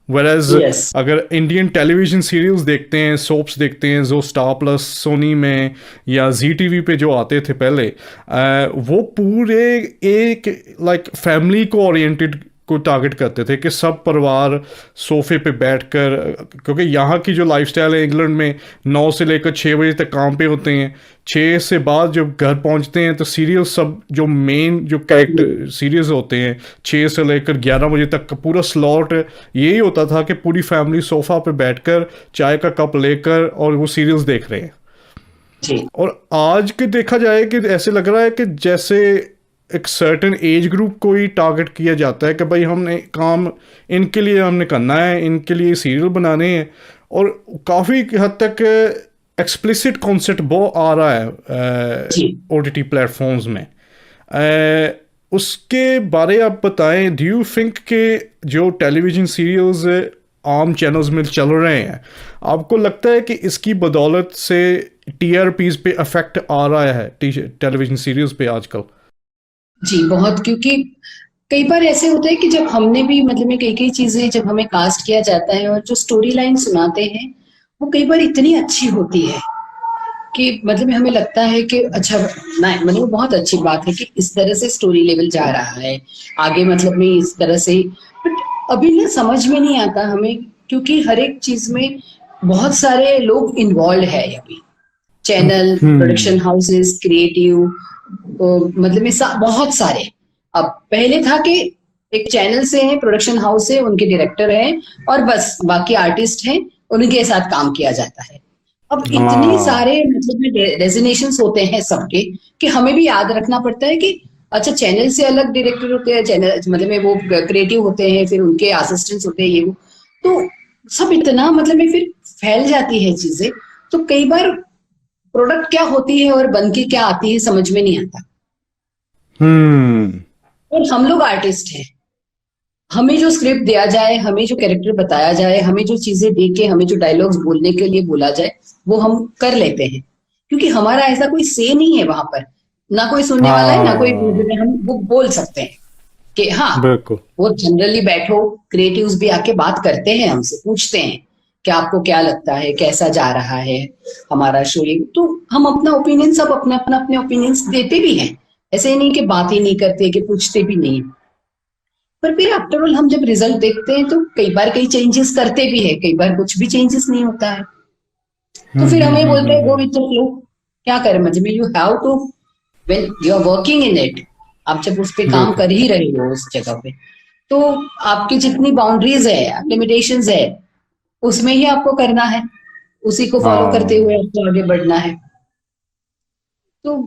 वेराज यस अगर इंडियन टेलीविज़न सीरियल्स देखते हैं, सोप्स देखते हैं जो स्टार प्लस, सोनी में या ZTV पे जो आते थे पहले, वो पूरे एक लाइक फैमिली को ओरिएंटेड को टारगेट करते थे कि सब परिवार सोफे पे बैठकर, क्योंकि यहाँ की जो लाइफस्टाइल है इंग्लैंड में 9 से लेकर 6 बजे तक काम पे होते हैं, 6 से बाद जब घर पहुँचते हैं तो सीरियल सब जो मेन जो कैरेक्टर सीरियल्स होते हैं 6 से लेकर 11 बजे तक का पूरा स्लॉट यही होता था कि पूरी फैमिली सोफ़ा पे बैठकर चाय का कप लेकर और वो सीरियल्स देख रहे हैं। जी और आज के देखा जाए कि ऐसे लग रहा है कि जैसे एक सर्टेन एज ग्रुप को ही टारगेट किया जाता है कि भाई हमने काम इनके लिए हमने करना है, इनके लिए सीरियल बनाने हैं, और काफ़ी हद तक एक्सप्लिसिट कॉन्सेप्ट बहुत आ रहा है जी OTT प्लेटफॉर्म्स में। उसके बारे आप बताएं, डू यू थिंक कि जो टेलीविज़न सीरियल्स आम चैनल्स में चल रहे हैं, आपको लगता है कि इसकी बदौलत से TRPs पे अफेक्ट आ रहा है टेलीविज़न सीरियल्स पे आजकल? जी बहुत, क्योंकि कई बार ऐसे होता है कि जब हमने भी मतलब में कई कई चीजें जब हमें कास्ट किया जाता है और जो स्टोरी लाइन सुनाते हैं वो कई बार इतनी अच्छी होती है कि मतलब में हमें लगता है कि अच्छा ना, मतलब वो बहुत अच्छी बात है कि इस तरह से स्टोरी लेवल जा रहा है आगे, मतलब में इस तरह से। बट अभी ना समझ में नहीं आता हमें, क्योंकि हर एक चीज में बहुत सारे लोग इन्वॉल्व है अभी, चैनल, प्रोडक्शन हाउसेस, क्रिएटिव, मतलब में बहुत सारे। अब पहले था कि एक चैनल से है, प्रोडक्शन हाउस है, उनके डायरेक्टर हैं और बस बाकी आर्टिस्ट हैं, उनके साथ काम किया जाता है। अब इतने सारे मतलब डेजिग्नेशंस होते हैं सबके कि हमें भी याद रखना पड़ता है कि अच्छा चैनल से अलग डायरेक्टर होते हैं, चैनल मतलब में वो क्रिएटिव होते हैं, फिर उनके असिस्टेंट्स होते हैं, ये वो तो सब इतना मतलब में फिर फैल जाती है चीजें, तो कई बार प्रोडक्ट क्या होती है और बन के क्या आती है समझ में नहीं आता। और हम लोग आर्टिस्ट हैं, हमें जो स्क्रिप्ट दिया जाए, हमें जो कैरेक्टर बताया जाए, हमें जो चीजें देख के हमें जो डायलॉग्स बोलने के लिए बोला जाए वो हम कर लेते हैं, क्योंकि हमारा ऐसा कोई से नहीं है वहां पर, ना कोई सुनने वाला है ना कोई, हम वो बोल सकते हैं कि हाँ बिल्कुल। वो जनरली बैठो, क्रिएटिव्स भी आके बात करते हैं हमसे, पूछते हैं कि आपको क्या लगता है, कैसा जा रहा है हमारा शो, ये तो हम अपना ओपिनियन, सब अपना अपना अपने ओपिनियंस देते भी हैं, ऐसे ही नहीं कि बात ही नहीं करते, कि पूछते भी नहीं। पर फिर आफ्टर ऑल हम जब रिजल्ट देखते हैं तो कई बार कई चेंजेस करते भी है, कई बार कुछ भी चेंजेस नहीं होता है, तो फिर हमें बोलते हैं गो विद द फ्लो, क्या करें, मतलब you have to, when you are working in it, आप जब उस पर काम कर ही रहे हो उस जगह पे, तो आपकी जितनी बाउंड्रीज है, लिमिटेशंस है, उसमें ही आपको करना है, उसी को फॉलो करते हुए आपको आगे बढ़ना है। तो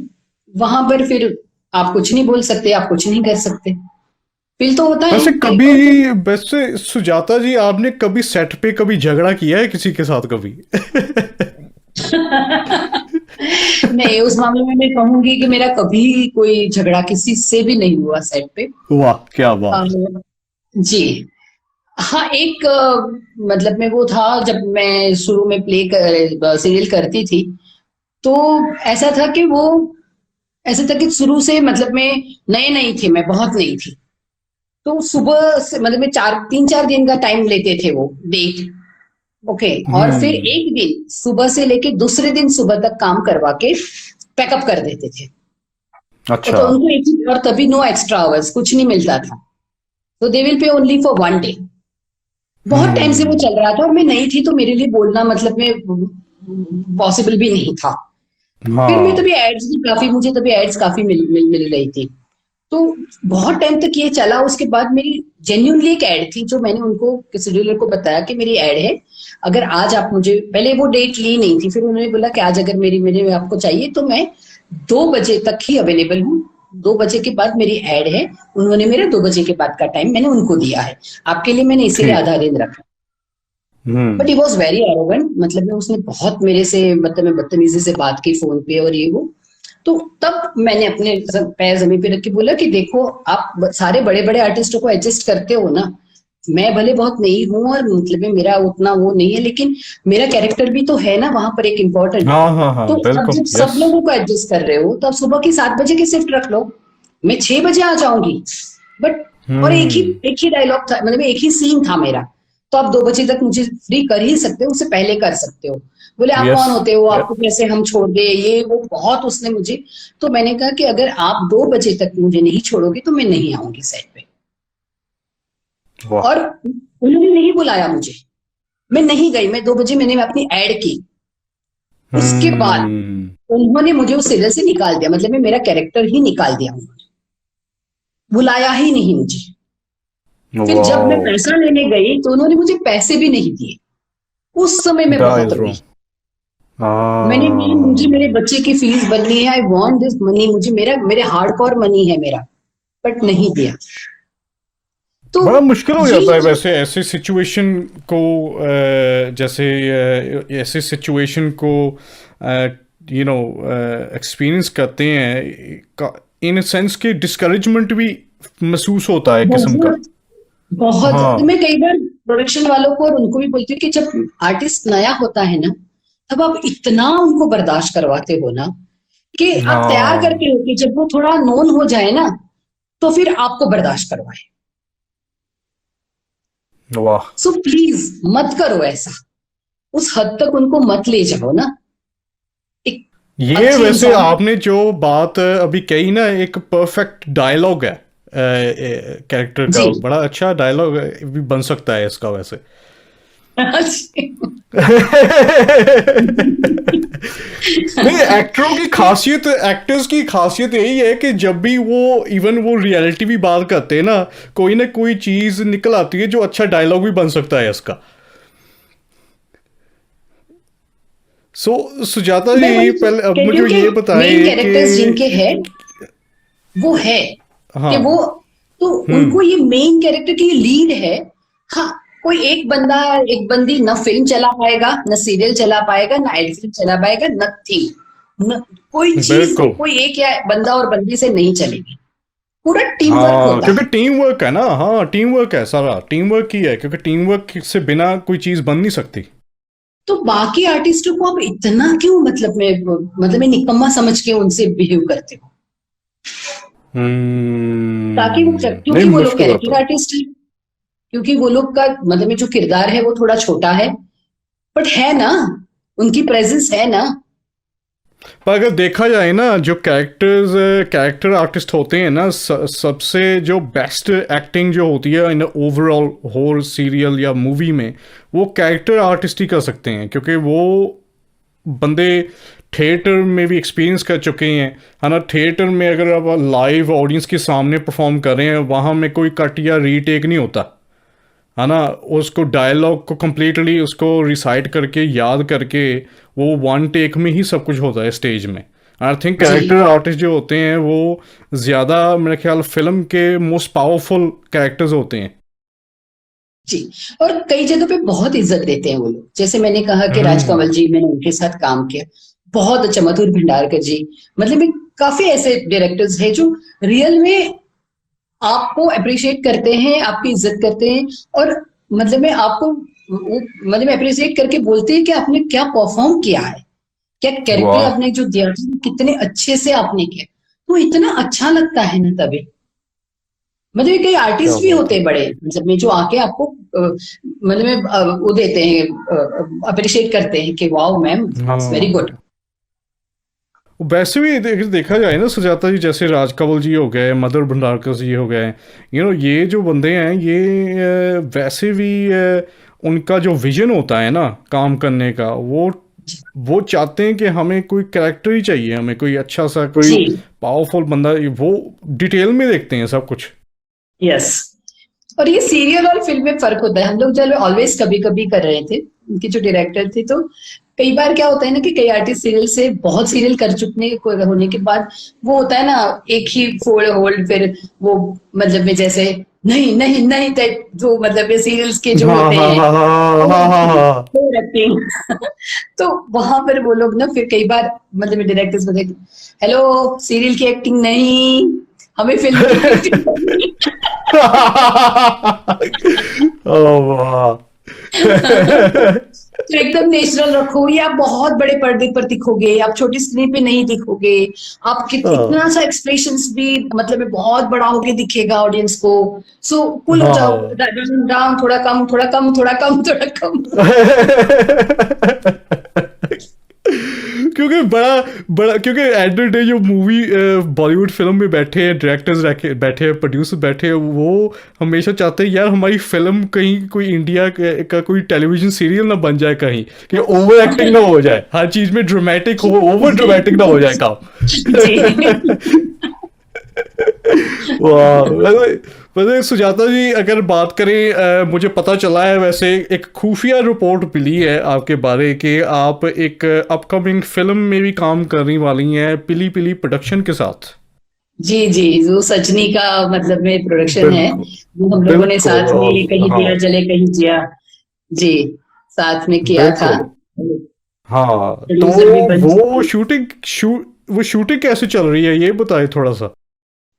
वहां पर फिर आप कुछ नहीं बोल सकते, आप कुछ नहीं कर सकते, फील तो होता है वैसे कई कभी, बार। वैसे सुजाता जी, आपने कभी सेट पे कभी झगड़ा किया है किसी के साथ कभी? नहीं, उस मामले में मैं कहूंगी कि मेरा कभी कोई झगड़ा किसी से भी नहीं हुआ सेट पे। वाह क्या बात। जी हाँ, एक मतलब में वो था जब मैं शुरू में सीरियल करती थी, तो ऐसा था कि वो ऐसा था कि शुरू से मतलब में नए नहीं थे, मैं बहुत नई थी, तो सुबह से मतलब में 3-4 दिन का टाइम लेते थे वो डेट, ओके, और फिर एक दिन सुबह से लेके दूसरे दिन सुबह तक काम करवा के पैकअप कर देते थे। अच्छा। तो उनको एक ही, और तभी नो एक्स्ट्रा आवर्स, कुछ नहीं मिलता था, तो they will pay only for 1 day. बहुत टाइम से वो चल रहा था और मैं नई थी, तो मेरे लिए बोलना मतलब में पॉसिबल भी नहीं था। फिर मैं तभी एड्स भी काफी, मुझे तभी एड्स काफी मिल रही थी, तो बहुत टाइम तक ये चला। उसके बाद मेरी जेन्युइनली एक एड थी जो मैंने उनको किसी डीलर को बताया कि मेरी एड है, अगर आज आप मुझे, पहले वो डेट ली नहीं थी, फिर उन्होंने बोला कि आज अगर मेरे आपको चाहिए तो मैं 2 बजे तक ही अवेलेबल हूँ, 2 बजे के बाद मेरी एड है। उन्होंने मेरे 2 बजे के बाद का टाइम मैंने उनको दिया है, आपके लिए मैंने इसीलिए आधा दिन रखा। Hmm. But he was very arrogant, मतलब में उसने बहुत मेरे से मतलब में बदतमीजी से बात की फोन पे और ये वो। तो तब मैंने अपने पैर जमीन पे रख के बोला कि देखो आप सारे बड़े बड़े आर्टिस्टों को एडजस्ट करते हो ना, मैं भले बहुत नई हूँ और मतलब में मेरा उतना वो नहीं है, लेकिन मेरा कैरेक्टर भी तो है ना वहां पर एक इम्पोर्टेंट। हाँ हाँ हाँ, तो अब बिल्कुल, जब सब यस। लोगों को एडजस्ट कर रहे हो तो अब सुबह की 7 बजे की शिफ्ट रख लो, मैं 6 बजे आ जाऊंगी। बट और हम्म। एक ही डायलॉग था, मतलब एक ही सीन था मेरा, तो आप 2 बजे तक मुझे फ्री कर ही सकते हो, उससे पहले कर सकते हो। बोले आप यस। कौन होते हो, आपको कैसे हम छोड़ दे, ये वो बहुत उसने मुझे। तो मैंने कहा कि अगर आप 2 बजे तक मुझे नहीं छोड़ोगे तो मैं नहीं आऊंगी सेट पे। वाह। और उन्होंने नहीं बुलाया मुझे, मैं नहीं गई, मैं 2 बजे मैंने अपनी एड की। उसके बाद हम्म। उन्होंने मुझे उस सीरियल से निकाल दिया, मतलब में मेरा कैरेक्टर ही निकाल दिया उन्होंने, बुलाया ही नहीं मुझे। फिर जब मैं वाओ। पैसा लेने गई तो उन्होंने मुझे पैसे भी नहीं दिए। उस समय मैं दैट बहुत इज रोई। रॉन्ग। मैंने कहा मुझे हाँ। मेरे बच्चे की फीस भरनी है, आई वांट दिस मनी, मुझे मेरा मेरे हार्डकोर मनी है मेरा, बट नहीं दिया। तो बड़ा मुश्किल हो ये जाता है वैसे ऐसे सिचुएशन को, जैसे ऐसे सिचुएशन को एक्सपीरियंस करते हैं, इन सेंस कि डिस्करेजमेंट भी महसूस होता है किस्म का। बहुत बहुत, तो हाँ मैं कई बार प्रोडक्शन वालों को और उनको भी बोलती हूँ कि जब आर्टिस्ट नया होता है ना, तब आप इतना उनको बर्दाश्त करवाते हो ना, कि आप तैयार हाँ। करते हो कि जब वो थोड़ा नोन हो जाए ना, तो फिर आपको बर्दाश्त करवाए। वाह। सो प्लीज मत करो ऐसा, उस हद तक उनको मत ले जाओ ना, एक ये अच्छे वैसे इंसान। आपने जो बात अभी कही ना, एक परफेक्ट डायलॉग है कैरेक्टर जी। का, बड़ा अच्छा डायलॉग भी बन सकता है इसका वैसे। नहीं, एक्टरों की खासियत, एक्टर्स की खासियत यही है कि जब भी वो इवन वो रियलिटी भी बात करते हैं ना कोई चीज निकल आती है जो अच्छा डायलॉग भी बन सकता है इसका। सुजाता मैं जी, वही पहले अब कहती हूँ मुझे कि ये मेन बताएं कि कैरेक्टर्स जिनके हैं वो है, कि वो, हाँ। तो हम्म। उनको ये मेन कैरेक्टर की लीड है। हाँ, कोई एक बंदा एक बंदी न फिल्म चला पाएगा, न सीरियल चला पाएगा, न एड फिल्म चला पाएगा, नथिंग, न कोई चीज बिल्कुल। कोई एक या बंदा और बंदी से नहीं चलेगी, पूरा टीम वर्क हाँ, होता क्योंकि है। टीम वर्क है ना, हाँ टीम वर्क है, सारा टीम वर्क ही है, क्योंकि टीम वर्क से बिना कोई चीज बन नहीं सकती। तो बाकी आर्टिस्टों को आप इतना क्यों मतलब में निकम्मा समझ के उनसे बिहेव करते हो? ताकि वो, नहीं, क्योंकि वो लोग मुश्किल कैरेक्टर होता है। आर्टिस्ट है, क्योंकि वो लोग का मतलब में जो किरदार है वो थोड़ा छोटा है, बट है ना, उनकी प्रेजेंस है ना। पर अगर देखा जाए ना, जो कैरेक्टर आर्टिस्ट होते हैं ना, सबसे जो बेस्ट एक्टिंग जो होती है इन ओवरऑल होल सीरियल या मूवी में, वो कैरेक्टर आर्टिस्ट ही कर सकते हैं, क्योंकि वो बंदे थिएटर में भी एक्सपीरियंस कर चुके हैं, है ना। थिएटर में अगर आप लाइव ऑडियंस के सामने परफॉर्म कर रहे हैं, वहाँ में कोई कट या रीटेक नहीं होता, है ना। उसको डायलॉग को कंप्लीटली उसको रिसाइट करके याद करके वो वन टेक में ही सब कुछ होता है स्टेज में। आई थिंक जी कैरेक्टर आर्टिस्ट जो होते हैं वो ज़्यादा, मेरे ख्याल फिल्म के मोस्ट पावरफुल कैरेक्टर्स होते हैं। जी। और कई जगह पे बहुत इज्जत देते हैं वो लोग, जैसे मैंने कहा कि हम्म। राजकमल जी, मैंने उनके साथ काम किया, बहुत अच्छा, मधुर भंडारकर जी, मतलब में काफी ऐसे डायरेक्टर्स हैं जो रियल में आपको अप्रिशिएट करते हैं, आपकी इज्जत करते हैं, और मतलब में आपको मतलब में अप्रिशिएट करके बोलते हैं कि आपने क्या परफॉर्म किया है, क्या कैरेक्टर वाह। आपने जो दिया कितने अच्छे से आपने किया, तो इतना अच्छा लगता है ना तभी। मतलब ये कई क्या आर्टिस्ट भी बात होते है। हैं बड़े, मतलब में जो आके आपको मतलब में वो देते हैं, अप्रिशिएट करते हैं कि wow ma'am, it's very good. हाँ, वैसे भी देखा जाए ना सुजाता जी, जैसे राज कंवल जी हो गए, मदर भंडारकर जी हो गए, ये जो बंदे हैं ये वैसे भी उनका जो विजन होता है ना काम करने का, वो चाहते हैं कि हमें कोई कैरेक्टर ही चाहिए, हमें कोई अच्छा सा कोई जी। पावरफुल बंदा, वो डिटेल में देखते हैं सब कुछ। यस। और ये सीरियल और फिल्म में फर्क होता है, हम लोग जब ऑलवेज कभी कभी कर रहे थे, उनके जो डायरेक्टर थे, तो कई बार क्या होता है ना कि कई आर्टिस्ट सीरियल से बहुत सीरियल कर चुकने होने के बाद वो होता है ना, एक ही फोड़ होल्ड, फिर वो मतलब में जैसे नहीं नहीं नहीं टाइप, जो मतलब ये सीरियल्स के जो हाँ होते हाँ हैं हाँ हाँ वो हाँ हाँ एक्टिंग, हाँ। वो एक्टिंग। तो वहां पर वो लोग ना फिर कई बार मतलब डायरेक्टर्स बोले, हेलो, सीरियल की एक्टिंग नहीं, हमें फिल्म की एक्टिंग करनी ओह वाह। है। तो एकदम नेचुरल रखो, या आप बहुत बड़े पर्दे पर दिखोगे, आप छोटी स्क्रीन पे नहीं दिखोगे, आप इतना हाँ सा एक्सप्रेशंस भी मतलब बहुत बड़ा होके दिखेगा ऑडियंस को। सो कूल हो जाओ, हाँ। डाउन, थोड़ा कम, थोड़ा कम, थोड़ा कम, थोड़ा कम। क्योंकि बड़ा बड़ा क्योंकि एट द डे जो मूवी बॉलीवुड फिल्म में बैठे हैं डायरेक्टर्स बैठे हैं प्रोड्यूसर बैठे हैं, वो हमेशा चाहते हैं यार हमारी फिल्म कहीं कोई इंडिया का कोई टेलीविजन सीरियल ना बन जाए कहीं, कि ओवर एक्टिंग ना हो जाए, हर चीज में ड्रामेटिक हो, ओवर ड्रामेटिक ना हो जाए जी। काम। वाह। वैसे वैसे सुजाता जी अगर बात करें, मुझे पता चला है वैसे एक खुफिया रिपोर्ट मिली है आपके बारे कि आप एक अपकमिंग फिल्म में भी काम करने वाली हैं पिली पिली प्रोडक्शन के साथ। जी जी, जो सजनी का मतलब में प्रोडक्शन है, बिल्कुल वो हम लोगों ने साथ में बिल्कुल। कहीं हाँ दिया जले कहीं जिया, जी, साथ में किया था। बिल्कुल। हाँ तो प्रोड्यूसर भी बन वो चुकी। वो शूटिंग कैसे चल रही है ये बताए थोड़ा सा।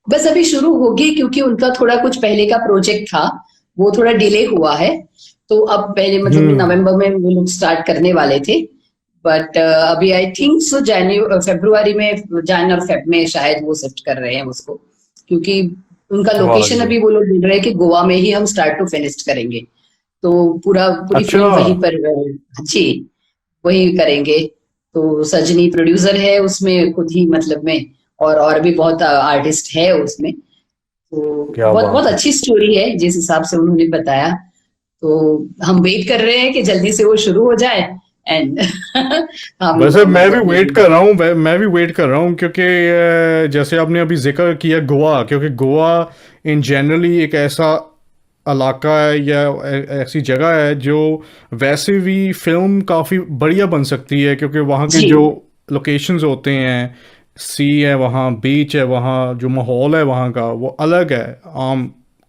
बस अभी शुरू होगी, क्योंकि उनका थोड़ा कुछ पहले का प्रोजेक्ट था, वो थोड़ा डिले हुआ है। तो अब पहले मतलब में हम्म। नवंबर में वो लोग स्टार्ट करने वाले थे, बट अभी आई थिंक सो जनवरी फरवरी में, जन और फेब में शायद वो शिफ्ट कर रहे हैं उसको, क्योंकि उनका वाह लोकेशन जी। अभी वो लोग बोल रहे हैं कि गोवा में ही हम स्टार्ट टू फिनिश करेंगे। तो पूरी अच्छा। फिल्म वहीं पर, जी, वही करेंगे। तो सजनी प्रोड्यूसर है उसमें खुद ही मतलब में, और भी बहुत आर्टिस्ट है उसमें। तो क्या बहुत बहुत बात है। अच्छी स्टोरी है जिस हिसाब से उन्होंने बताया। तो हम वेट कर रहे हैं कि जल्दी से वो शुरू हो जाए, एंड हम वैसे मैं भी मतलब वेट में। कर रहा हूँ, मैं भी वेट कर रहा हूँ क्योंकि जैसे आपने अभी जिक्र किया गोवा, क्योंकि गोवा इन जनरली एक ऐसा इलाका है या ऐसी जगह है जो वैसे भी फिल्म काफ़ी बढ़िया बन सकती है, क्योंकि वहाँ के जी जो लोकेशंस होते हैं, सी है वहाँ, बीच है वहाँ, जो माहौल है वहाँ का वो अलग है आम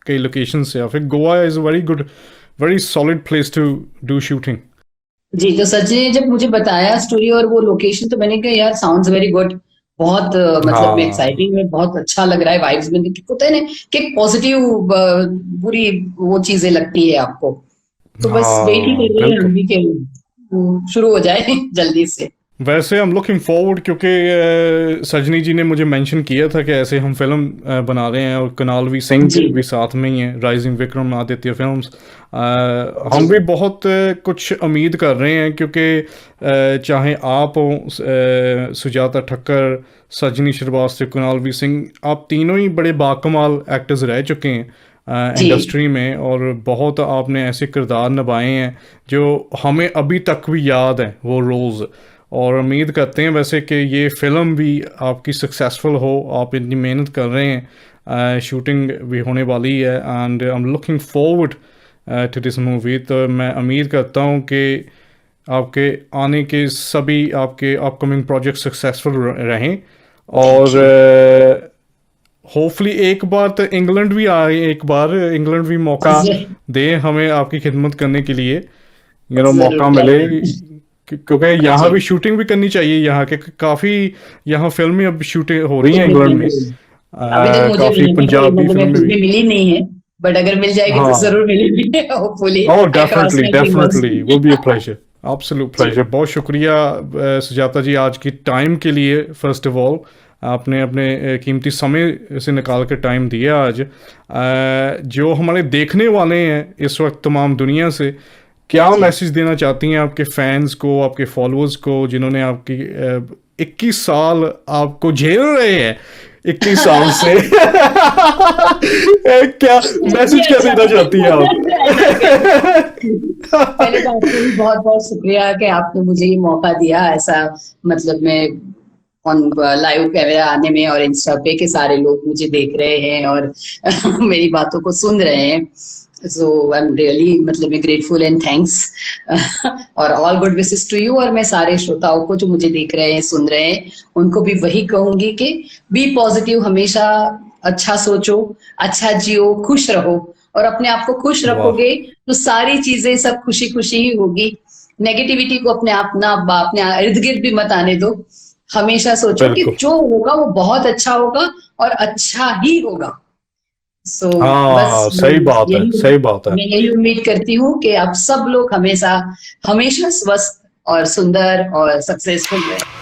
कई लोकेशन से। और फिर Goa is a very good, very solid place to do shooting. जी, तो सचिन ने जब मुझे बताया स्टोरी और वो लोकेशन, तो मैंने कहा यार साउंड्स वेरी गुड, बहुत मतलब में हाँ एक्साइटिंग है, बहुत अच्छा लग रहा है, वाइब्स में होता है ना कि पॉजिटिव पूरी वो चीजें लगती है आपको। तो बस वेट ही हाँ कर रहे हैं बिल्कुल। हम भी कि वो शुरू हो जाए जल्दी से। वैसे हम लुकिंग फॉरवर्ड, क्योंकि सजनी जी ने मुझे मेंशन किया था कि ऐसे हम फिल्म बना रहे हैं और कुणालवी सिंह जी भी साथ में ही हैं, राइजिंग विक्रम आदित्य फिल्म्स। जी हम भी बहुत कुछ उम्मीद कर रहे हैं, क्योंकि चाहे आप हो, सुजाता ठक्कर, सजनी श्रीवास्तव, कुणालवी सिंह, आप तीनों ही बड़े बाकमाल एक्टर्स रह चुके हैं जी इंडस्ट्री में, और बहुत आपने ऐसे किरदार निभाए हैं जो हमें अभी तक भी याद हैं वो रोल्स। और उम्मीद करते हैं वैसे कि ये फ़िल्म भी आपकी सक्सेसफुल हो, आप इतनी मेहनत कर रहे हैं, शूटिंग भी होने वाली है, and I am looking forward to this movie. तो मैं उम्मीद करता हूँ कि आपके आने के सभी आपके अपकमिंग प्रोजेक्ट सक्सेसफुल रहें, और थैंक यू। होपफुली एक बार तो इंग्लैंड भी आए, एक बार इंग्लैंड भी मौका दे हमें आपकी खिदमत करने के लिए, जरूर मौका मिले, डेफिनेटली। क्योंकि यहाँ जी, भी शूटिंग भी करनी चाहिए, यहाँ के काफ़ी यहाँ फिल्में अब शूटिंग हो रही हैं जी इंग्लैंड जी में, जी। अभी तक मुझे काफ़ी मिलने की पंजाबी मतलब में फिल्में कुछ भी। भी मिली नहीं है, बट अगर मिल जाएगी तो हाँ। जरूर मिलेगी hopefully. Oh I cross definitely my fingers. Definitely वो भी अ प्लेजर, एब्सोल्यूट जी प्लेजर। बहुत शुक्रिया सुजाता जी आज की टाइम के लिए। फर्स्ट ऑफ ऑल आपने अपने कीमती समय से निकाल कर टाइम दिया आज। जो हमारे देखने वाले हैं इस वक्त तमाम दुनिया से, क्या जी। मैसेज देना चाहती हैं आपके फैंस को, आपके फॉलोअर्स को, जिन्होंने आपकी 21 साल आपको झेल रहे हैं 21 साल से। क्या चलिए मैसेज क्या अच्छा। देना चाहती हैं पहले तो आप? आपका भी बहुत बहुत शुक्रिया कि आपने मुझे ये मौका दिया ऐसा, मतलब मैं ऑन लाइव कैमरा आने में, और इंस्टा पे के सारे लोग मुझे देख रहे हैं और मेरी बातों को सुन रहे हैं। सो आई एम रियली मतलब मैं ग्रेटफुल एंड थैंक्स। और all good wishes to you. और मैं सारे श्रोताओं को जो मुझे देख रहे हैं सुन रहे हैं, उनको भी वही कहूंगी कि बी पॉजिटिव हमेशा, अच्छा सोचो, अच्छा जियो, खुश रहो। और अपने आप को खुश वाह। रखोगे तो सारी चीजें सब खुशी खुशी ही होगी। नेगेटिविटी को अपने आप ना अपने इर्द गिर्द भी मत आने दो। हमेशा सोचो कि बिल्कुल। जो होगा वो बहुत अच्छा होगा और अच्छा ही होगा। सो बस हाँ, सही बात है, यही सही बात है। मैं यही उम्मीद करती हूँ कि आप सब लोग हमेशा हमेशा स्वस्थ और सुंदर और सक्सेसफुल रहे।